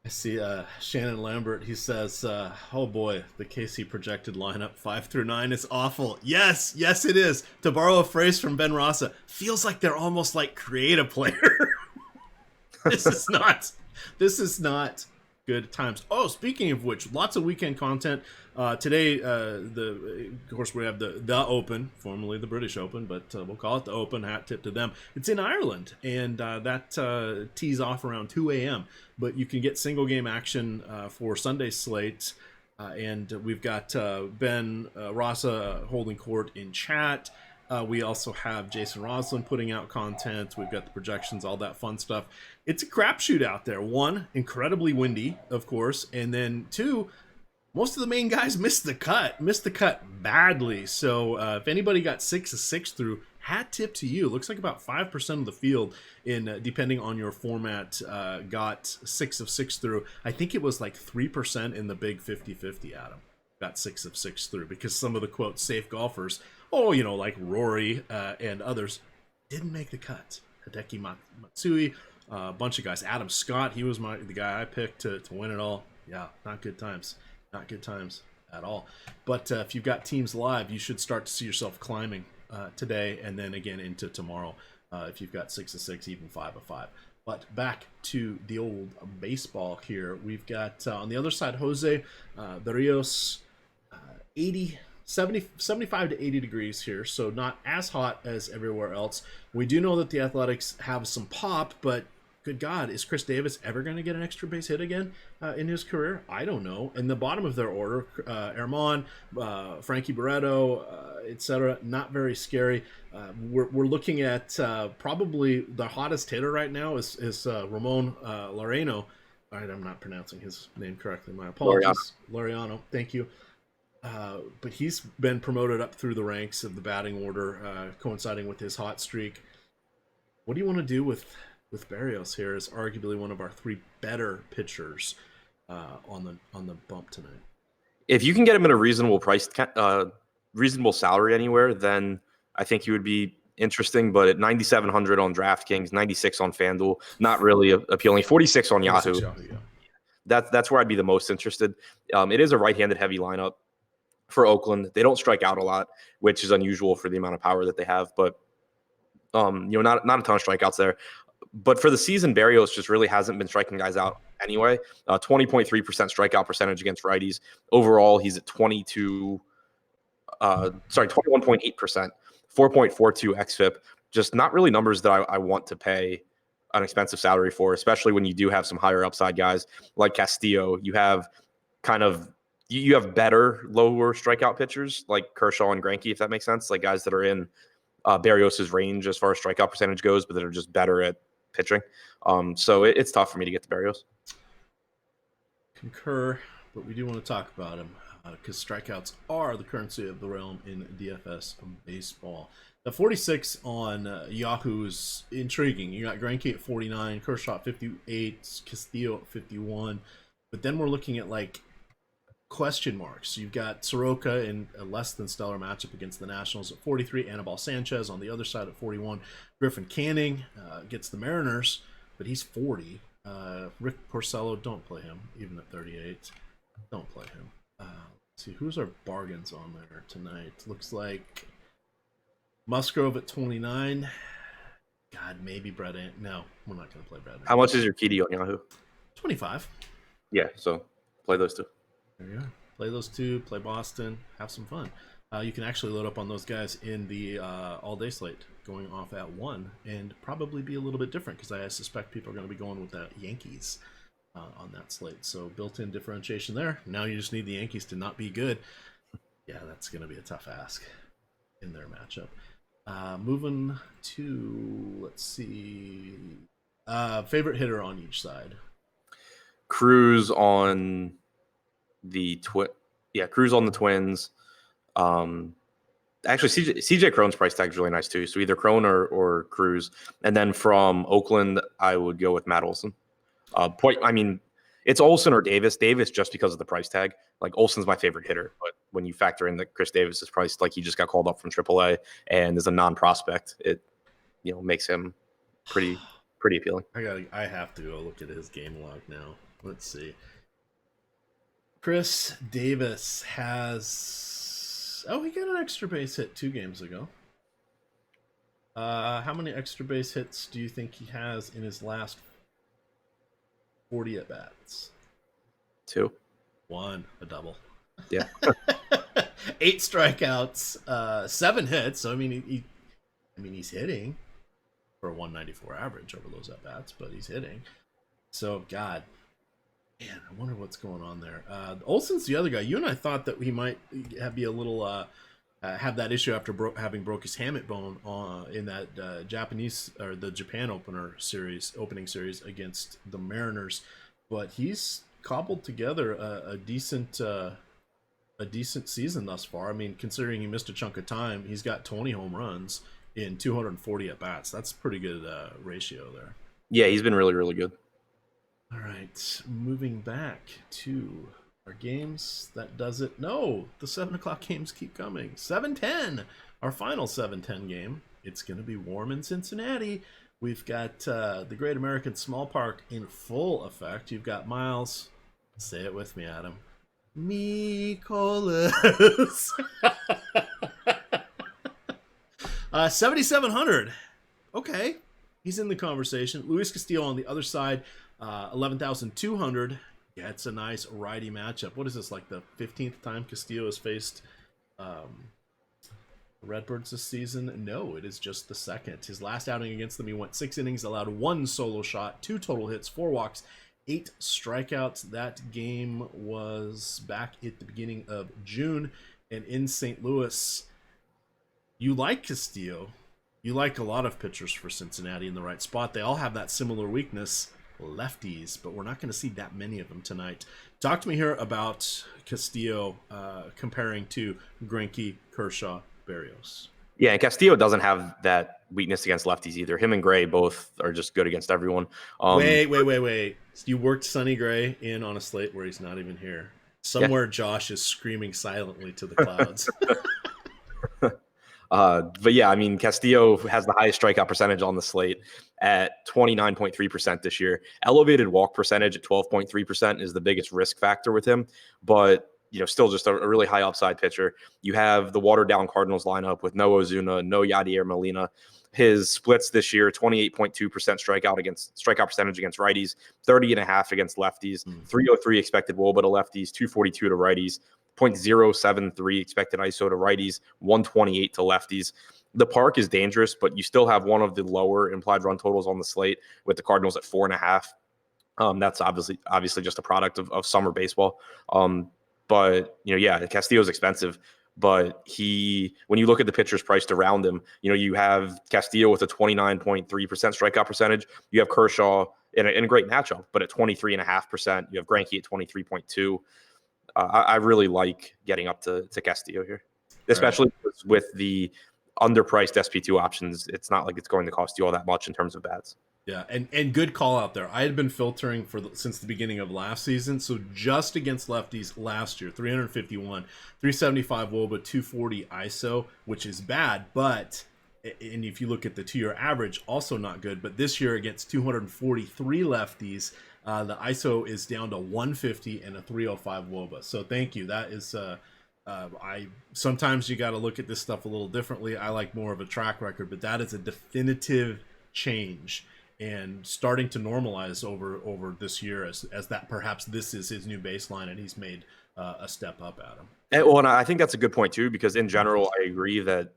I see Shannon Lambert. He says, "Oh boy, the KC projected lineup 5 through 9 is awful." Yes, yes, it is. To borrow a phrase from Ben Rossa, feels like they're almost like create a player. This is not. This is not good times. Oh, speaking of which, lots of weekend content today. Of course, we have the Open, formerly the British Open, but we'll call it the Open. Hat tip to them. It's in Ireland, and that tees off around 2 a.m. But you can get single game action for Sunday's slate. And we've got Ben Rossa holding court in chat. We also have Jason Roslin putting out content. We've got the projections, all that fun stuff. It's a crapshoot out there. One, incredibly windy, of course. And then two, most of the main guys missed the cut badly. So if anybody got 6 of 6 through, hat tip to you. Looks like about 5% of the field, in depending on your format, got 6 of 6 through. I think it was like 3% in the big 50-50, Adam. Got 6 of 6 through, because some of the, quote, safe golfers, like Rory and others, didn't make the cut. Hideki Matsui, a bunch of guys. Adam Scott, he was the guy I picked to win it all. Yeah, not good times. Not good times at all. But if you've got teams live, you should start to see yourself climbing today, and then again into tomorrow if you've got 6 of 6, even 5 of 5. But back to the old baseball here. We've got on the other side, Jose Berrios, 75 to 80 degrees here, so not as hot as everywhere else. We do know that the Athletics have some pop, but good God, is Chris Davis ever going to get an extra base hit again in his career? I don't know. In the bottom of their order, Herman, Frankie Barreto, etc., not very scary. We're looking at probably the hottest hitter right now is Ramon Laureano. All right, I'm not pronouncing his name correctly. My apologies. Laureano, thank you. But he's been promoted up through the ranks of the batting order, coinciding with his hot streak. What do you want to do with Berrios here as arguably one of our 3 better pitchers on the bump tonight? If you can get him at a reasonable price, reasonable salary anywhere, then I think he would be interesting. But at 9,700 on DraftKings, 96 on FanDuel, not really appealing. 46 on Yahoo. Yeah. That's where I'd be the most interested. It is a right-handed heavy lineup for Oakland. They don't strike out a lot, which is unusual for the amount of power that they have. But not a ton of strikeouts there. But for the season, Berrios just really hasn't been striking guys out anyway. 20.3% strikeout percentage against righties. Overall, he's at 21.8%, 4.42 xFIP. Just not really numbers that I want to pay an expensive salary for, especially when you do have some higher upside guys like Castillo. You have better lower strikeout pitchers like Kershaw and Greinke, if that makes sense. Like guys that are in Berrios' range as far as strikeout percentage goes, but that are just better at pitching. So it's tough for me to get to Berrios. Concur, but we do want to talk about him because strikeouts are the currency of the realm in DFS baseball. The 46 on Yahoo is intriguing. You got Greinke at 49, Kershaw at 58, Castillo at 51. But then we're looking at like question marks. You've got Soroka in a less than stellar matchup against the Nationals at 43, Anibal Sanchez on the other side at 41. Griffin Canning gets the Mariners, but he's 40. Rick Porcello, don't play him, even at 38. Don't play him. Let's see, who's our bargains on there tonight? Looks like Musgrove at 29. God, maybe Brett No, we're not going to play Brett How much is your KD on Yahoo? 25. Yeah, so play those two. There you are. Play those two, play Boston, have some fun. You can actually load up on those guys in the all-day slate going off at 1 and probably be a little bit different because I suspect people are going to be going with the Yankees on that slate. So built-in differentiation there. Now you just need the Yankees to not be good. Yeah, that's going to be a tough ask in their matchup. Moving to, let's see, favorite hitter on each side. Cruz on the Cruz on the Twins. Actually, CJ Cron's price tag is really nice too. So either Cron or Cruz. And then from Oakland, I would go with Matt Olson. It's Olson or Davis. Davis just because of the price tag. Like Olson's my favorite hitter, but when you factor in that Chris Davis is priced like he just got called up from AAA and is a non-prospect, it makes him pretty appealing. I have to go look at his game log now. Let's see. Chris Davis has. Oh, he got an extra base hit 2 games ago. How many extra base hits do you think he has in his last 40 at bats? 2. 1, a double. Yeah. 8 strikeouts, 7 hits. So I mean, he's hitting for a 194 average over those at bats, but he's hitting. So God, man, I wonder what's going on there. Olsen's the other guy. You and I thought that he might be a little have that issue after having broke his hamate bone in that Japanese or the Japan opening series against the Mariners, but he's cobbled together a decent season thus far. I mean, considering he missed a chunk of time, he's got 20 home runs in 240 at bats. That's pretty good ratio there. Yeah, he's been really, really good. All right, moving back to our games. That does it. No, the 7 o'clock games keep coming. 7:10, our final 7:10 game. It's going to be warm in Cincinnati. We've got the Great American Small Park in full effect. You've got Miles. Say it with me, Adam. Mikolas. 7,700. Okay, he's in the conversation. Luis Castillo on the other side, 11,200. Yeah, it's a nice righty matchup. What is this, like the 15th time Castillo has faced Redbirds this season? No, it is just the second. His last outing against them, he went 6 innings, allowed 1 solo shot, 2 total hits, 4 walks, 8 strikeouts. That game was back at the beginning of June, and in St. Louis. You like Castillo. You like a lot of pitchers for Cincinnati in the right spot. They all have that similar weakness, lefties, but we're not going to see that many of them tonight. Talk to me here about Castillo comparing to Greinke, Kershaw, Berrios. Yeah, and Castillo doesn't have that weakness against lefties either. Him and Gray both are just good against everyone. Wait. You worked Sonny Gray in on a slate where he's not even here. Somewhere yeah. Josh is screaming silently to the clouds. But yeah, I mean, Castillo has the highest strikeout percentage on the slate at 29.3% this year. Elevated walk percentage at 12.3% is the biggest risk factor with him, but still just a really high upside pitcher. You have the watered down Cardinals lineup with no Ozuna, no Yadier Molina. His splits this year, 28.2% strikeout percentage against righties, 30.5 against lefties, 303 expected WOBA to lefties, 242 to righties, 0.073 expected ISO to righties, 128 to lefties. The park is dangerous, but you still have one of the lower implied run totals on the slate with the Cardinals at 4.5. That's obviously just a product of summer baseball. But Castillo's expensive. But when you look at the pitchers priced around him, you have Castillo with a 29.3% strikeout percentage. You have Kershaw in a great matchup, but at 23.5%. You have Greinke at 23.2%. I really like getting up to Castillo here, especially with the underpriced SP2 options. It's not like it's going to cost you all that much in terms of bats. Yeah, and good call out there. I had been filtering since the beginning of last season, so just against lefties last year, 351, 375 WOBA, 240 ISO, which is bad, but and if you look at the 2-year average, also not good. But this year against 243 lefties, the ISO is down to 150 and a 305 WOBA. So thank you. That is sometimes you got to look at this stuff a little differently. I like more of a track record, but that is a definitive change and starting to normalize over this year as that perhaps this is his new baseline and he's made a step up, Adam. And I think that's a good point too, because in general, I agree that,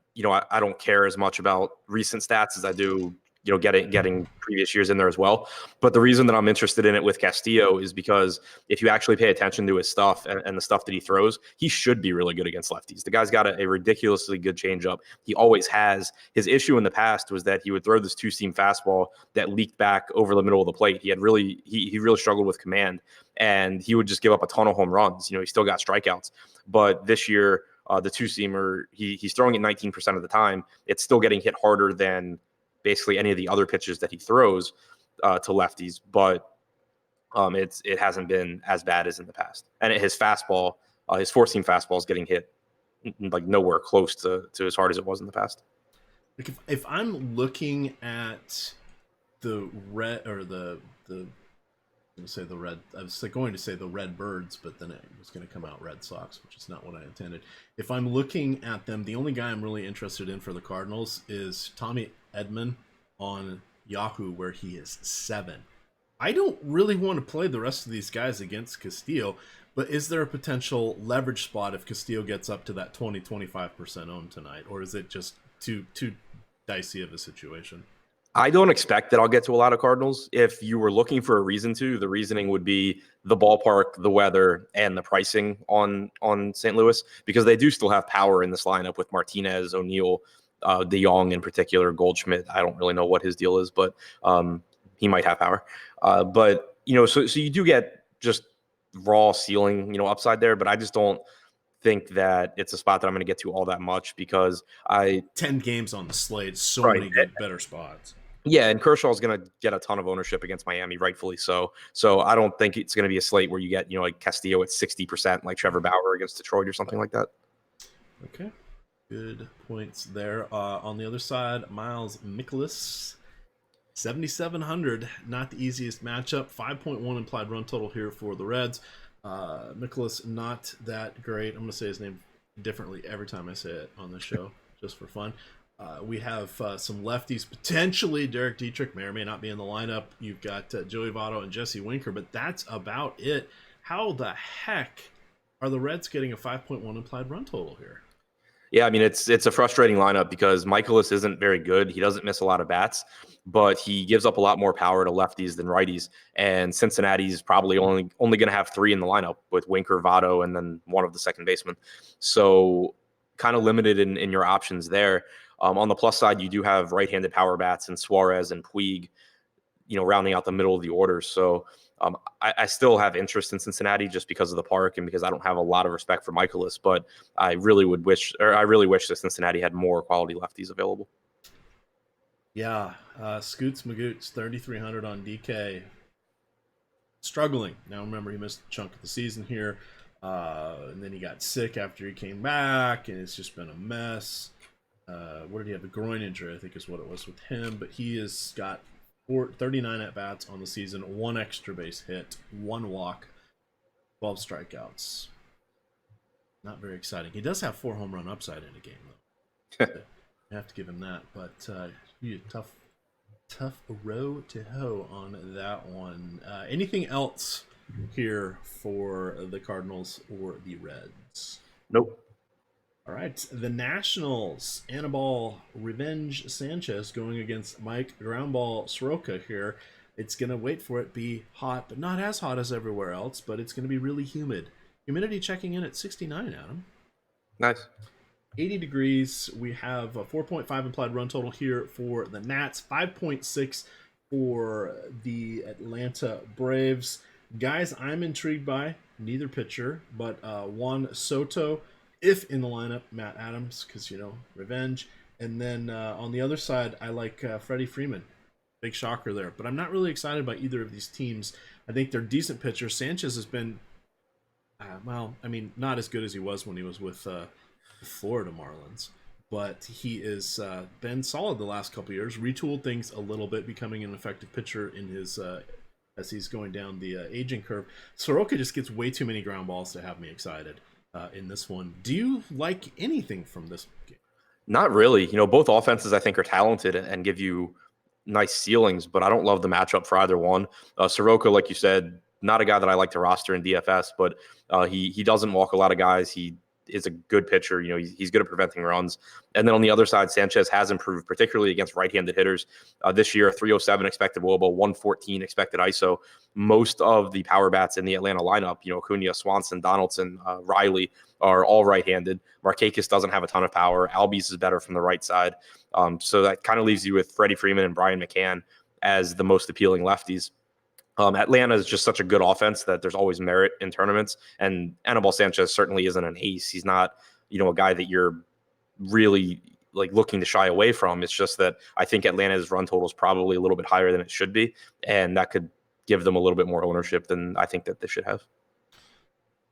I don't care as much about recent stats as I do, getting previous years in there as well. But the reason that I'm interested in it with Castillo is because if you actually pay attention to his stuff and the stuff that he throws, he should be really good against lefties. The guy's got a ridiculously good changeup. He always has. His issue in the past was that he would throw this 2-seam fastball that leaked back over the middle of the plate. He really struggled with command, and he would just give up a ton of home runs. He still got strikeouts. But this year, the 2-seamer, he's throwing it 19% of the time. It's still getting hit harder than basically any of the other pitches that he throws to lefties, but it hasn't been as bad as in the past. And his fastball, his 4-seam fastball is getting hit like nowhere close to as hard as it was in the past. Like if I'm looking at the going to say the Red. I was going to say the Red Birds, but then it was going to come out Red Sox, which is not what I intended. If I'm looking at them, the only guy I'm really interested in for the Cardinals is Tommy Edman on Yahoo, where he is 7. I don't really want to play the rest of these guys against Castillo, but is there a potential leverage spot if Castillo gets up to that 20-25% owned tonight, or is it just too dicey of a situation? I don't expect that I'll get to a lot of Cardinals. If you were looking for a reason to, the reasoning would be the ballpark, the weather, and the pricing on St. Louis, because they do still have power in this lineup with Martinez, O'Neill, DeYoung in particular, Goldschmidt. I don't really know what his deal is, but he might have power. But so you do get just raw ceiling, upside there. But I just don't think that it's a spot that I'm going to get to all that much because 10 games on the slate, so right. many good better spots. Yeah, and Kershaw is going to get a ton of ownership against Miami, rightfully so. So I don't think it's going to be a slate where you get, like Castillo at 60%, like Trevor Bauer against Detroit or something like that. Okay, good points there. On the other side, Miles Mikolas, 7,700. Not the easiest matchup. 5.1 implied run total here for the Reds. Mikolas, not that great. I'm going to say his name differently every time I say it on this show, just for fun. We have some lefties, potentially Derek Dietrich may or may not be in the lineup. You've got Joey Votto and Jesse Winker, but that's about it. How the heck are the Reds getting a 5.1 implied run total here? Yeah, I mean, it's a frustrating lineup because Michaelis isn't very good. He doesn't miss a lot of bats, but he gives up a lot more power to lefties than righties. And Cincinnati's probably only going to have 3 in the lineup with Winker, Votto, and then one of the second basemen. So kind of limited in your options there. On the plus side, you do have right-handed power bats and Suarez and Puig, rounding out the middle of the order. So I still have interest in Cincinnati just because of the park and because I don't have a lot of respect for Michaelis, but I really wish that Cincinnati had more quality lefties available. Yeah, Scoots Magoots, 3,300 on DK. Struggling. Now remember, he missed a chunk of the season here, and then he got sick after he came back, and it's just been a mess. What did he have? A groin injury, I think is what it was with him, but he has got 39 at-bats on the season, 1 extra base hit, 1 walk, 12 strikeouts. Not very exciting. He does have 4 home run upside in a game, though. I have to give him that, but tough row to hoe on that one. Anything else here for the Cardinals or the Reds? Nope. All right, the Nationals, Anibal Revenge Sanchez going against Mike Groundball Soroka here. It's going to, wait for it, be hot, but not as hot as everywhere else, but it's going to be really humid. Humidity checking in at 69, Adam. Nice. 80 degrees. We have a 4.5 implied run total here for the Nats, 5.6 for the Atlanta Braves. Guys, I'm intrigued by neither pitcher, but Juan Soto, if in the lineup, Matt Adams, because, revenge. And then on the other side, I like Freddie Freeman. Big shocker there. But I'm not really excited by either of these teams. I think they're decent pitchers. Sanchez has been, not as good as he was when he was with the Florida Marlins. But he has been solid the last couple of years. Retooled things a little bit, becoming an effective pitcher in his as he's going down the aging curve. Soroka just gets way too many ground balls to have me excited. In this one. Do you like anything from this game? Not really. Both offenses I think are talented and give you nice ceilings, but I don't love the matchup for either one. Soroka, like you said, not a guy that I like to roster in DFS, but he doesn't walk a lot of guys. He is a good pitcher. He's good at preventing runs. And then on the other side, Sanchez has improved, particularly against right-handed hitters. This year, 307 expected WOBA, 114 expected ISO. Most of the power bats in the Atlanta lineup, Acuna, Swanson, Donaldson, Riley, are all right-handed. Markakis doesn't have a ton of power. Albies is better from the right side. So that kind of leaves you with Freddie Freeman and Brian McCann as the most appealing lefties. Atlanta is just such a good offense that there's always merit in tournaments. And Anibal Sanchez certainly isn't an ace. He's not, a guy that you're really looking to shy away from. It's just that I think Atlanta's run total is probably a little bit higher than it should be. And that could give them a little bit more ownership than I think that they should have.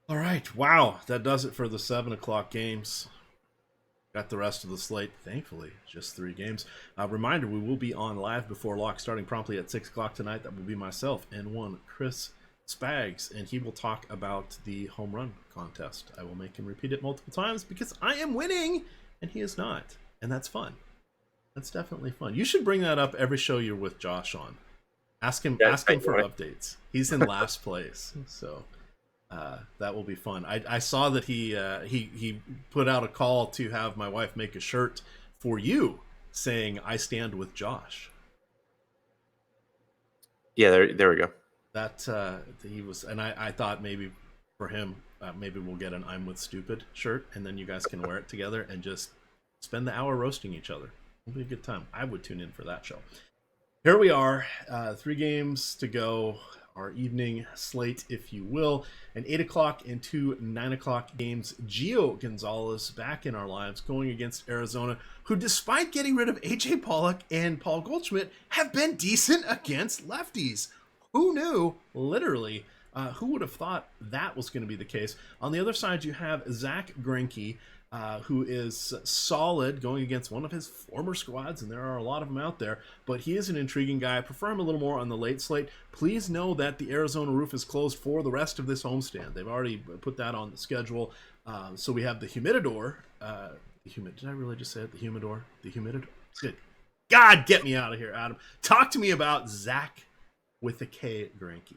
All right. Wow. That does it for the 7 o'clock games. Got the rest of the slate, thankfully, just 3 games. Reminder, we will be on live before lock starting promptly at 6 o'clock tonight. That will be myself and one Chris Spags, and he will talk about the home run contest. I will make him repeat it multiple times because I am winning and he is not, and that's fun. That's definitely fun. You should bring that up every show you're with Josh on. Ask him for updates. He's in last place, so that will be fun. I saw that he put out a call to have my wife make a shirt for you saying "I stand with Josh." Yeah, there we go. That he was, and I thought maybe for him, maybe we'll get an "I'm with Stupid" shirt, and then you guys can wear it together and just spend the hour roasting each other. It'll be a good time. I would tune in for that show. Here we are, 3 games to go. Our evening slate, if you will. An 8 o'clock and 2 9 o'clock games. Gio Gonzalez back in our lives going against Arizona, who, despite getting rid of A.J. Pollock and Paul Goldschmidt, have been decent against lefties. Who knew? Literally. Who would have thought that was going to be the case? On the other side, you have Zach Greinke, who is solid going against one of his former squads, and there are a lot of them out there, but he is an intriguing guy. I prefer him a little more on the late slate. Please know that the Arizona roof is closed for the rest of this homestand. They've already put that on the schedule. So we have the Humidor. Did I really just say it? The Humidor? The Humidor? Good. God, get me out of here, Adam. Talk to me about Zach with a K Greinke.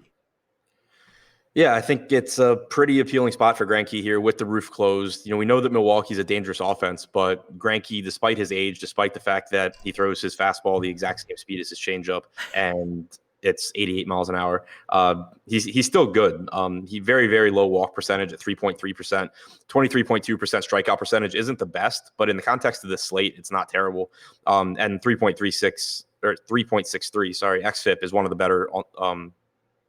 Yeah, I think it's a pretty appealing spot for Greinke here with the roof closed. We know that Milwaukee's a dangerous offense, but Greinke, despite his age, despite the fact that he throws his fastball the exact same speed as his changeup, and it's 88 miles an hour, he's still good. He very, very low walk percentage at 3.3%. 23.2% strikeout percentage isn't the best, but in the context of this slate, it's not terrible. And 3.36 or 3.63, sorry, xFIP is one of the better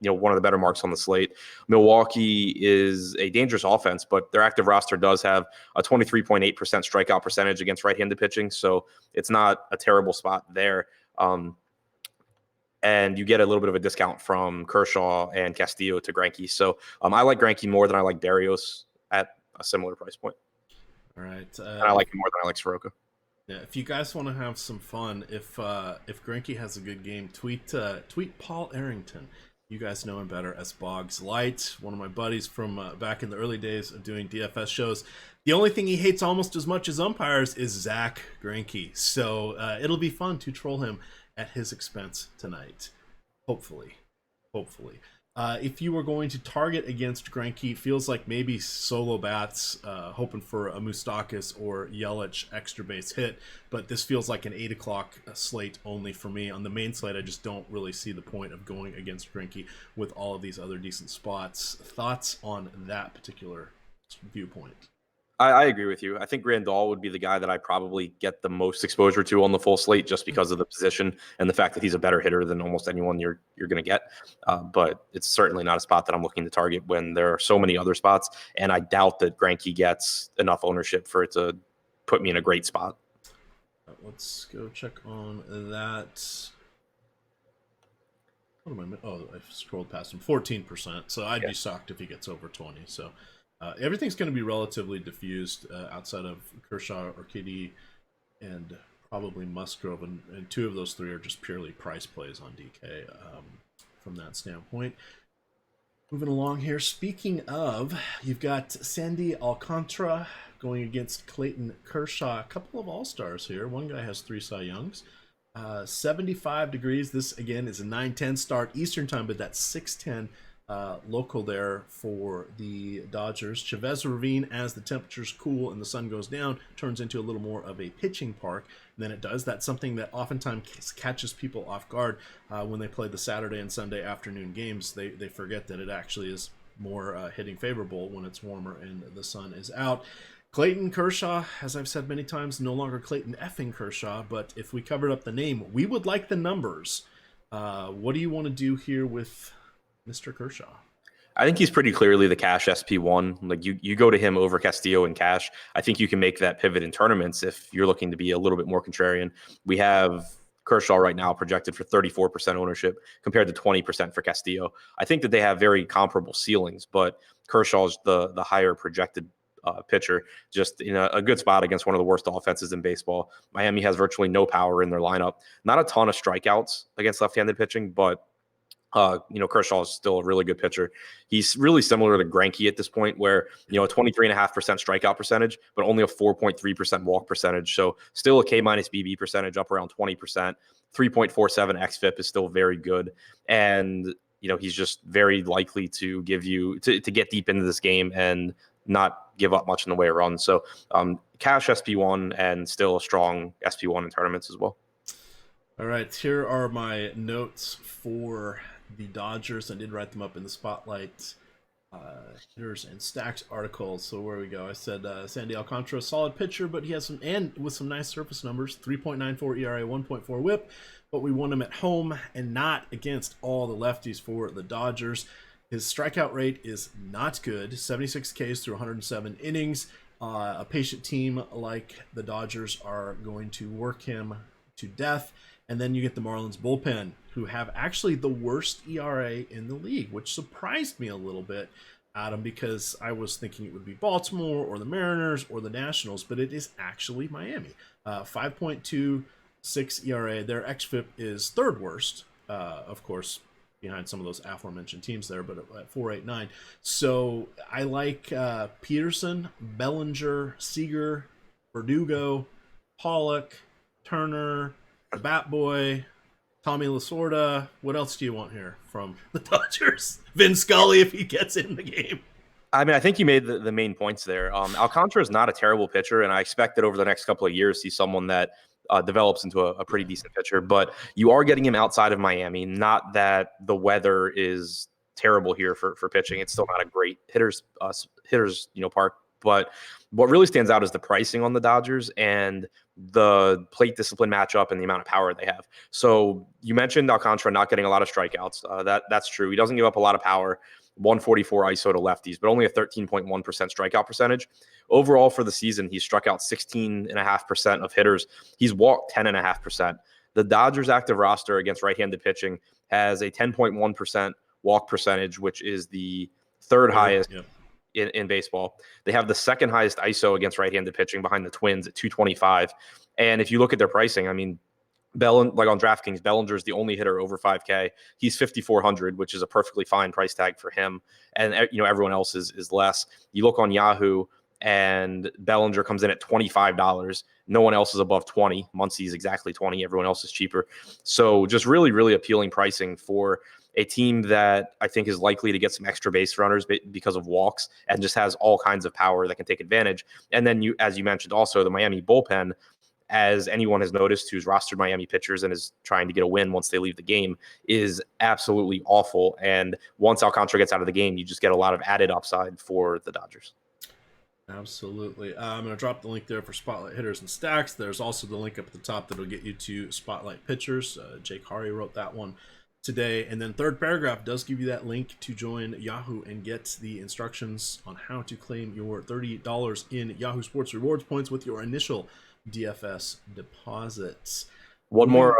one of the better marks on the slate. Milwaukee is a dangerous offense, but their active roster does have a 23.8% strikeout percentage against right-handed pitching, so it's not a terrible spot there. And you get a little bit of a discount from Kershaw and Castillo to Greinke. So I like Greinke more than I like Berrios at a similar price point. All right. And I like him more than I like Soroka. Yeah, if you guys want to have some fun, if Greinke has a good game, tweet Paul Arrington. You guys know him better as Boggs Light, one of my buddies from back in the early days of doing DFS shows. The only thing he hates almost as much as umpires is Zach Greinke. So it'll be fun to troll him at his expense tonight. Hopefully. If you were going to target against Greinke, feels like maybe solo bats, hoping for a Moustakas or Yelich extra base hit, but this feels like an 8 o'clock slate only for me. On the main slate, I just don't really see the point of going against Greinke with all of these other decent spots. Thoughts on that particular viewpoint? I agree with you. I think Grandal would be the guy that I probably get the most exposure to on the full slate just because of the position and the fact that he's a better hitter than almost anyone you're going to get. But it's certainly not a spot that I'm looking to target when there are so many other spots. And I doubt that Greinke gets enough ownership for it to put me in a great spot. Let's go check on that. What am I? Oh, I scrolled past him. 14%. So I'd be shocked if he gets over 20. So everything's going to be relatively diffused outside of Kershaw, Urquidy, and probably Musgrove, and 2 of those 3 are just purely price plays on DK from that standpoint. Moving along here, speaking of, you've got Sandy Alcantara going against Clayton Kershaw. A couple of all-stars here. One guy has 3 Cy Youngs. 75 degrees. This, again, is a 9:10 start Eastern time, but that's 6:10 local there for the Dodgers. Chavez Ravine, as the temperatures cool and the sun goes down, turns into a little more of a pitching park than it does. That's something that oftentimes catches people off guard when they play the Saturday and Sunday afternoon games. They forget that it actually is more hitting favorable when it's warmer and the sun is out. Clayton Kershaw, as I've said many times, no longer Clayton effing Kershaw, but if we covered up the name, we would like the numbers. What do you want to do here with Mr. Kershaw? I think he's pretty clearly the cash SP1. Like you go to him over Castillo in cash. I think you can make that pivot in tournaments if you're looking to be a little bit more contrarian. We have Kershaw right now projected for 34% ownership compared to 20% for Castillo. I think that they have very comparable ceilings, but Kershaw's the higher projected pitcher, just in a good spot against one of the worst offenses in baseball. Miami has virtually no power in their lineup. Not a ton of strikeouts against left-handed pitching, but Kershaw is still a really good pitcher. He's really similar to Greinke at this point, where, a 23.5% strikeout percentage, but only a 4.3% walk percentage. So still a K minus BB percentage up around 20%. 3.47 xFIP is still very good. And, he's just very likely to give you to get deep into this game and not give up much in the way of runs. So cash SP1 and still a strong SP1 in tournaments as well. All right, here are my notes for the Dodgers. I did write them up in the Spotlight hitters and stacks article. So where we go? I said Sandy Alcantara, solid pitcher, but he has with some nice surface numbers: 3.94 ERA, 1.4 WHIP. But we want him at home and not against all the lefties for the Dodgers. His strikeout rate is not good: 76 Ks through 107 innings. A patient team like the Dodgers are going to work him to death. And then you get the Marlins bullpen, who have actually the worst ERA in the league, which surprised me a little bit, Adam, because I was thinking it would be Baltimore or the Mariners or the Nationals, but it is actually Miami. 5.26 ERA. Their xFIP is third worst, of course, behind some of those aforementioned teams there, but at 4.89. So I like Peterson, Bellinger, Seager, Verdugo, Pollock, Turner, the Bat Boy, Tommy Lasorda. What else do you want here from the Dodgers? Vin Scully, if he gets in the game. I mean, I think you made the main points there. Alcantara is not a terrible pitcher, and I expect that over the next couple of years, see someone that develops into a pretty decent pitcher. But you are getting him outside of Miami. Not that the weather is terrible here for pitching. It's still not a great hitters park. But what really stands out is the pricing on the Dodgers and the plate discipline matchup and the amount of power they have. So you mentioned Alcantara not getting a lot of strikeouts. That's true. He doesn't give up a lot of power. 144 ISO to lefties, but only a 13.1% strikeout percentage. Overall for the season, he's struck out 16.5% of hitters. He's walked 10.5%. The Dodgers' active roster against right-handed pitching has a 10.1% walk percentage, which is the third highest in baseball. They have the second highest ISO against right-handed pitching behind the Twins at 225. And if you look at their pricing, I mean, like on DraftKings, Bellinger is the only hitter over 5K. He's 5,400, which is a perfectly fine price tag for him. And everyone else is less. You look on Yahoo, and Bellinger comes in at $25. No one else is above 20. Muncy's exactly 20. Everyone else is cheaper. So just really, really appealing pricing for a team that I think is likely to get some extra base runners because of walks and just has all kinds of power that can take advantage. And then as you mentioned, also the Miami bullpen, as anyone has noticed who's rostered Miami pitchers and is trying to get a win once they leave the game, is absolutely awful. And once Alcantara gets out of the game, you just get a lot of added upside for the Dodgers. Absolutely. I'm going to drop the link there for Spotlight hitters and stacks. There's also the link up at the top that'll get you to Spotlight pitchers. Jake Hari wrote that one today. And then third paragraph does give you that link to join Yahoo and get the instructions on how to claim your $30 in Yahoo Sports Rewards points with your initial DFS deposits. One more.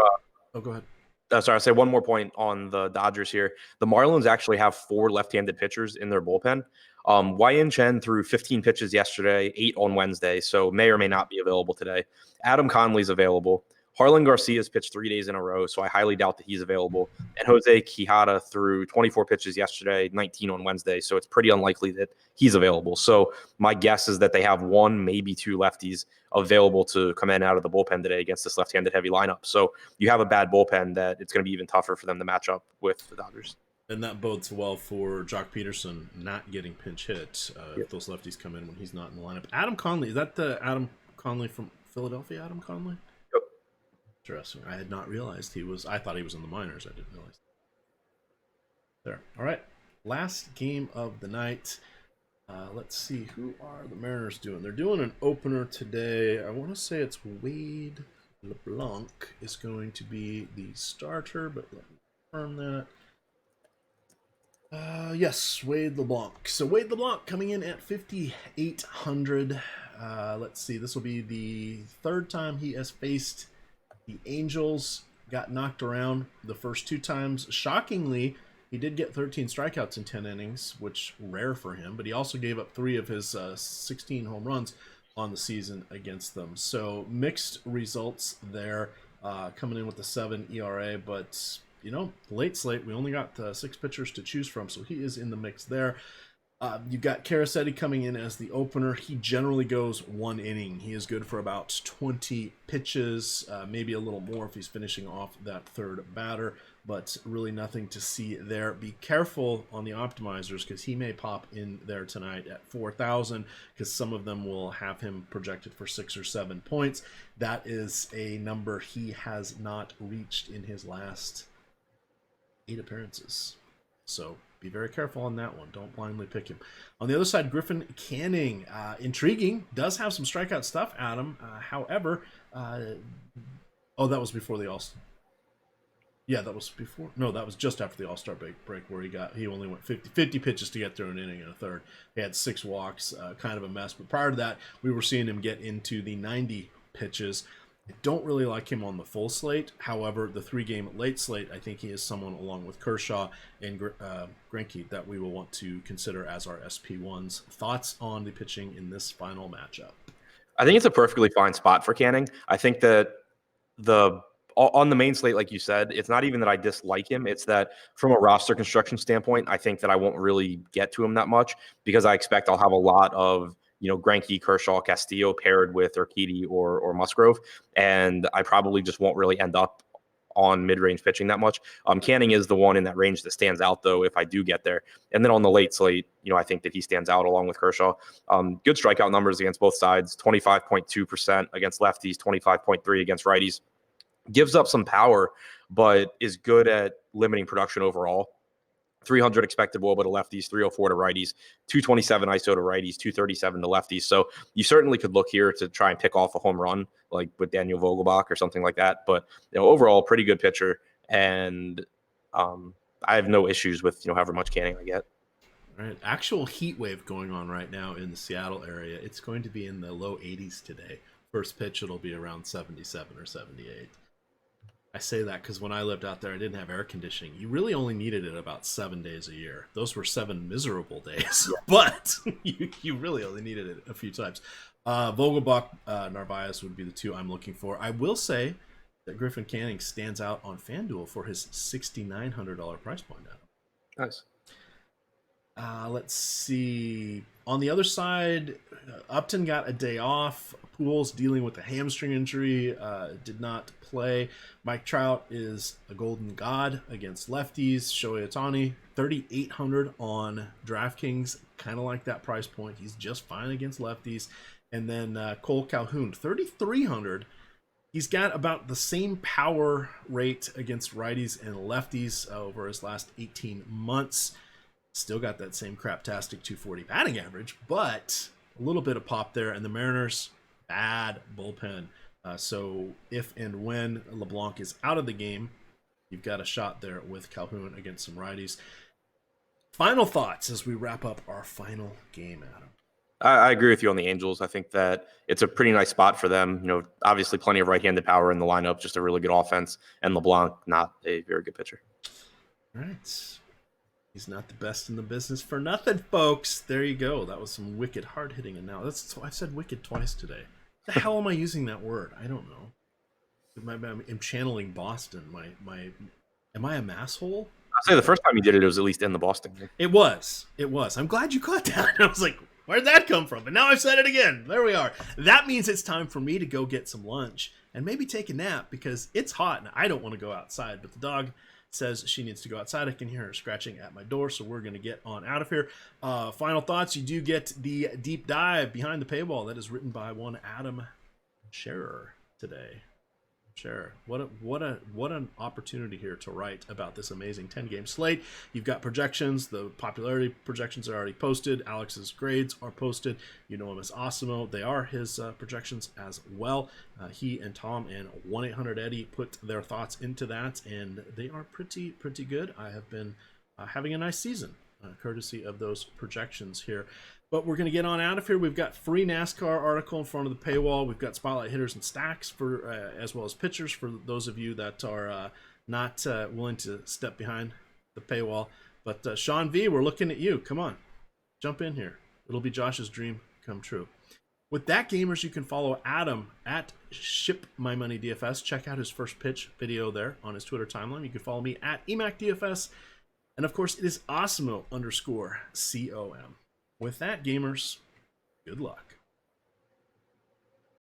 Go ahead. Sorry, I'll say one more point on the Dodgers here. The Marlins actually have 4 left-handed pitchers in their bullpen. Wei-Yin Chen threw 15 pitches yesterday, 8 on Wednesday, so may or may not be available today. Adam Conley's available. Harlan Garcia's pitched 3 days in a row, so I highly doubt that he's available. And Jose Quijada threw 24 pitches yesterday, 19 on Wednesday, so it's pretty unlikely that he's available. So my guess is that they have 1, maybe 2 lefties available to come in out of the bullpen today against this left-handed heavy lineup. So you have a bad bullpen that it's going to be even tougher for them to match up with the Dodgers. And that bodes well for Jock Peterson not getting pinch hit if those lefties come in when he's not in the lineup. Adam Conley, is that the Adam Conley from Philadelphia, Adam Conley? Yep. Interesting. I had not realized he was. I thought he was in the minors. I didn't realize. There. All right. Last game of the night. Let's see. Who are the Mariners doing? They're doing an opener today. I want to say it's Wade LeBlanc is going to be the starter, but let me confirm that. Yes, Wade LeBlanc. So Wade LeBlanc coming in at 5,800. Let's see. This will be the third time he has faced the Angels. Got knocked around the first 2 times. Shockingly, He did get 13 strikeouts in 10 innings, which rare for him, but he also gave up 3 of his 16 home runs on the season against them. So mixed results there, coming in with a 7 ERA, but late slate, we only got 6 pitchers to choose from, so he is in the mix there. You've got Karasetti coming in as the opener. He generally goes 1 inning. He is good for about 20 pitches, maybe a little more if he's finishing off that third batter, but really nothing to see there. Be careful on the optimizers because he may pop in there tonight at 4,000 because some of them will have him projected for 6 or 7 points. That is a number he has not reached in his last 8 appearances. So be very careful on that one. Don't blindly pick him. On the other side, Griffin Canning, intriguing, does have some strikeout stuff, Adam. However, that was before the All-Star. Yeah, that was before. No, that was just after the All-Star break where he only went 50 pitches to get through an inning and a third. He had 6 walks, kind of a mess. But prior to that, we were seeing him get into the 90 pitches. I don't really like him on the full slate. However, the 3-game late slate, I think he is someone along with Kershaw and Greinke that we will want to consider as our SP1s. Thoughts on the pitching in this final matchup? I think it's a perfectly fine spot for Canning. I think that on the main slate, like you said, it's not even that I dislike him. It's that from a roster construction standpoint, I think that I won't really get to him that much because I expect I'll have a lot of Greinke, Kershaw, Castillo paired with Urquidy or Musgrove, and I probably just won't really end up on mid-range pitching that much. Canning is the one in that range that stands out, though, if I do get there. And then on the late slate, I think that he stands out along with Kershaw. Good strikeout numbers against both sides, 25.2% against lefties, 25.3% against righties. Gives up some power, but is good at limiting production overall. 300 expected WOBA to lefties, 304 to righties, 227 ISO to righties, 237 to lefties. So you certainly could look here to try and pick off a home run, like with Daniel Vogelbach or something like that. But overall, pretty good pitcher, and I have no issues with however much Canning I get. All right, actual heat wave going on right now in the Seattle area. It's going to be in the low 80s today. First pitch, it'll be around 77 or 78. I say that because when I lived out there, I didn't have air conditioning. You really only needed it about 7 days a year. Those were 7 miserable days, but you really only needed it a few times. Vogelbach, Narvaez would be the 2 I'm looking for. I will say that Griffin Canning stands out on FanDuel for his $6,900 price point now. Nice. Let's see. On the other side, Upton got a day off. Pujols dealing with a hamstring injury, did not play. Mike Trout is a golden god against lefties. Shohei Ohtani, 3,800 on DraftKings, kind of like that price point. He's just fine against lefties. And then Cole Calhoun, 3,300. He's got about the same power rate against righties and lefties over his last 18 months. Still got that same craptastic 240 batting average, but a little bit of pop there. And the Mariners, bad bullpen. So if and when LeBlanc is out of the game, you've got a shot there with Calhoun against some righties. Final thoughts as we wrap up our final game, Adam. I agree with you on the Angels. I think that it's a pretty nice spot for them. Obviously plenty of right-handed power in the lineup, just a really good offense, and LeBlanc, not a very good pitcher. All right. He's not the best in the business for nothing, folks. There you go. That was some wicked hard-hitting analysis. I said wicked twice today. The hell am I using that word? I don't know. I'm channeling Boston. Am I a masshole? I'll say the first time you did it, it was at least in the Boston game. It was. I'm glad you caught that. I was like, where'd that come from? And now I've said it again. There we are. That means it's time for me to go get some lunch and maybe take a nap because it's hot and I don't want to go outside. But the dog says she needs to go outside. I can hear her scratching at my door, so we're going to get on out of here. Final thoughts. You do get the deep dive behind the paywall that is written by one Adam Scherer today. Scherer, what an opportunity here to write about this amazing 10-game slate. You've got projections. The popularity projections are already posted. Alex's grades are posted. You know him as Osimo. They are his projections as well. He and Tom and 1-800-EDDIE put their thoughts into that, and they are pretty good. I have been having a nice season, courtesy of those projections here. But we're going to get on out of here. We've got free NASCAR article in front of the paywall. We've got spotlight hitters and stacks for as well as pitchers for those of you that are not willing to step behind the paywall. But Sean V, we're looking at you. Come on, jump in here. It'll be Josh's dream come true. With that, gamers, you can follow Adam at ShipMyMoneyDFS. Check out his first pitch video there on his Twitter timeline. You can follow me at EmacDFS. And of course, it is Awesemo_COM. With that, gamers, good luck.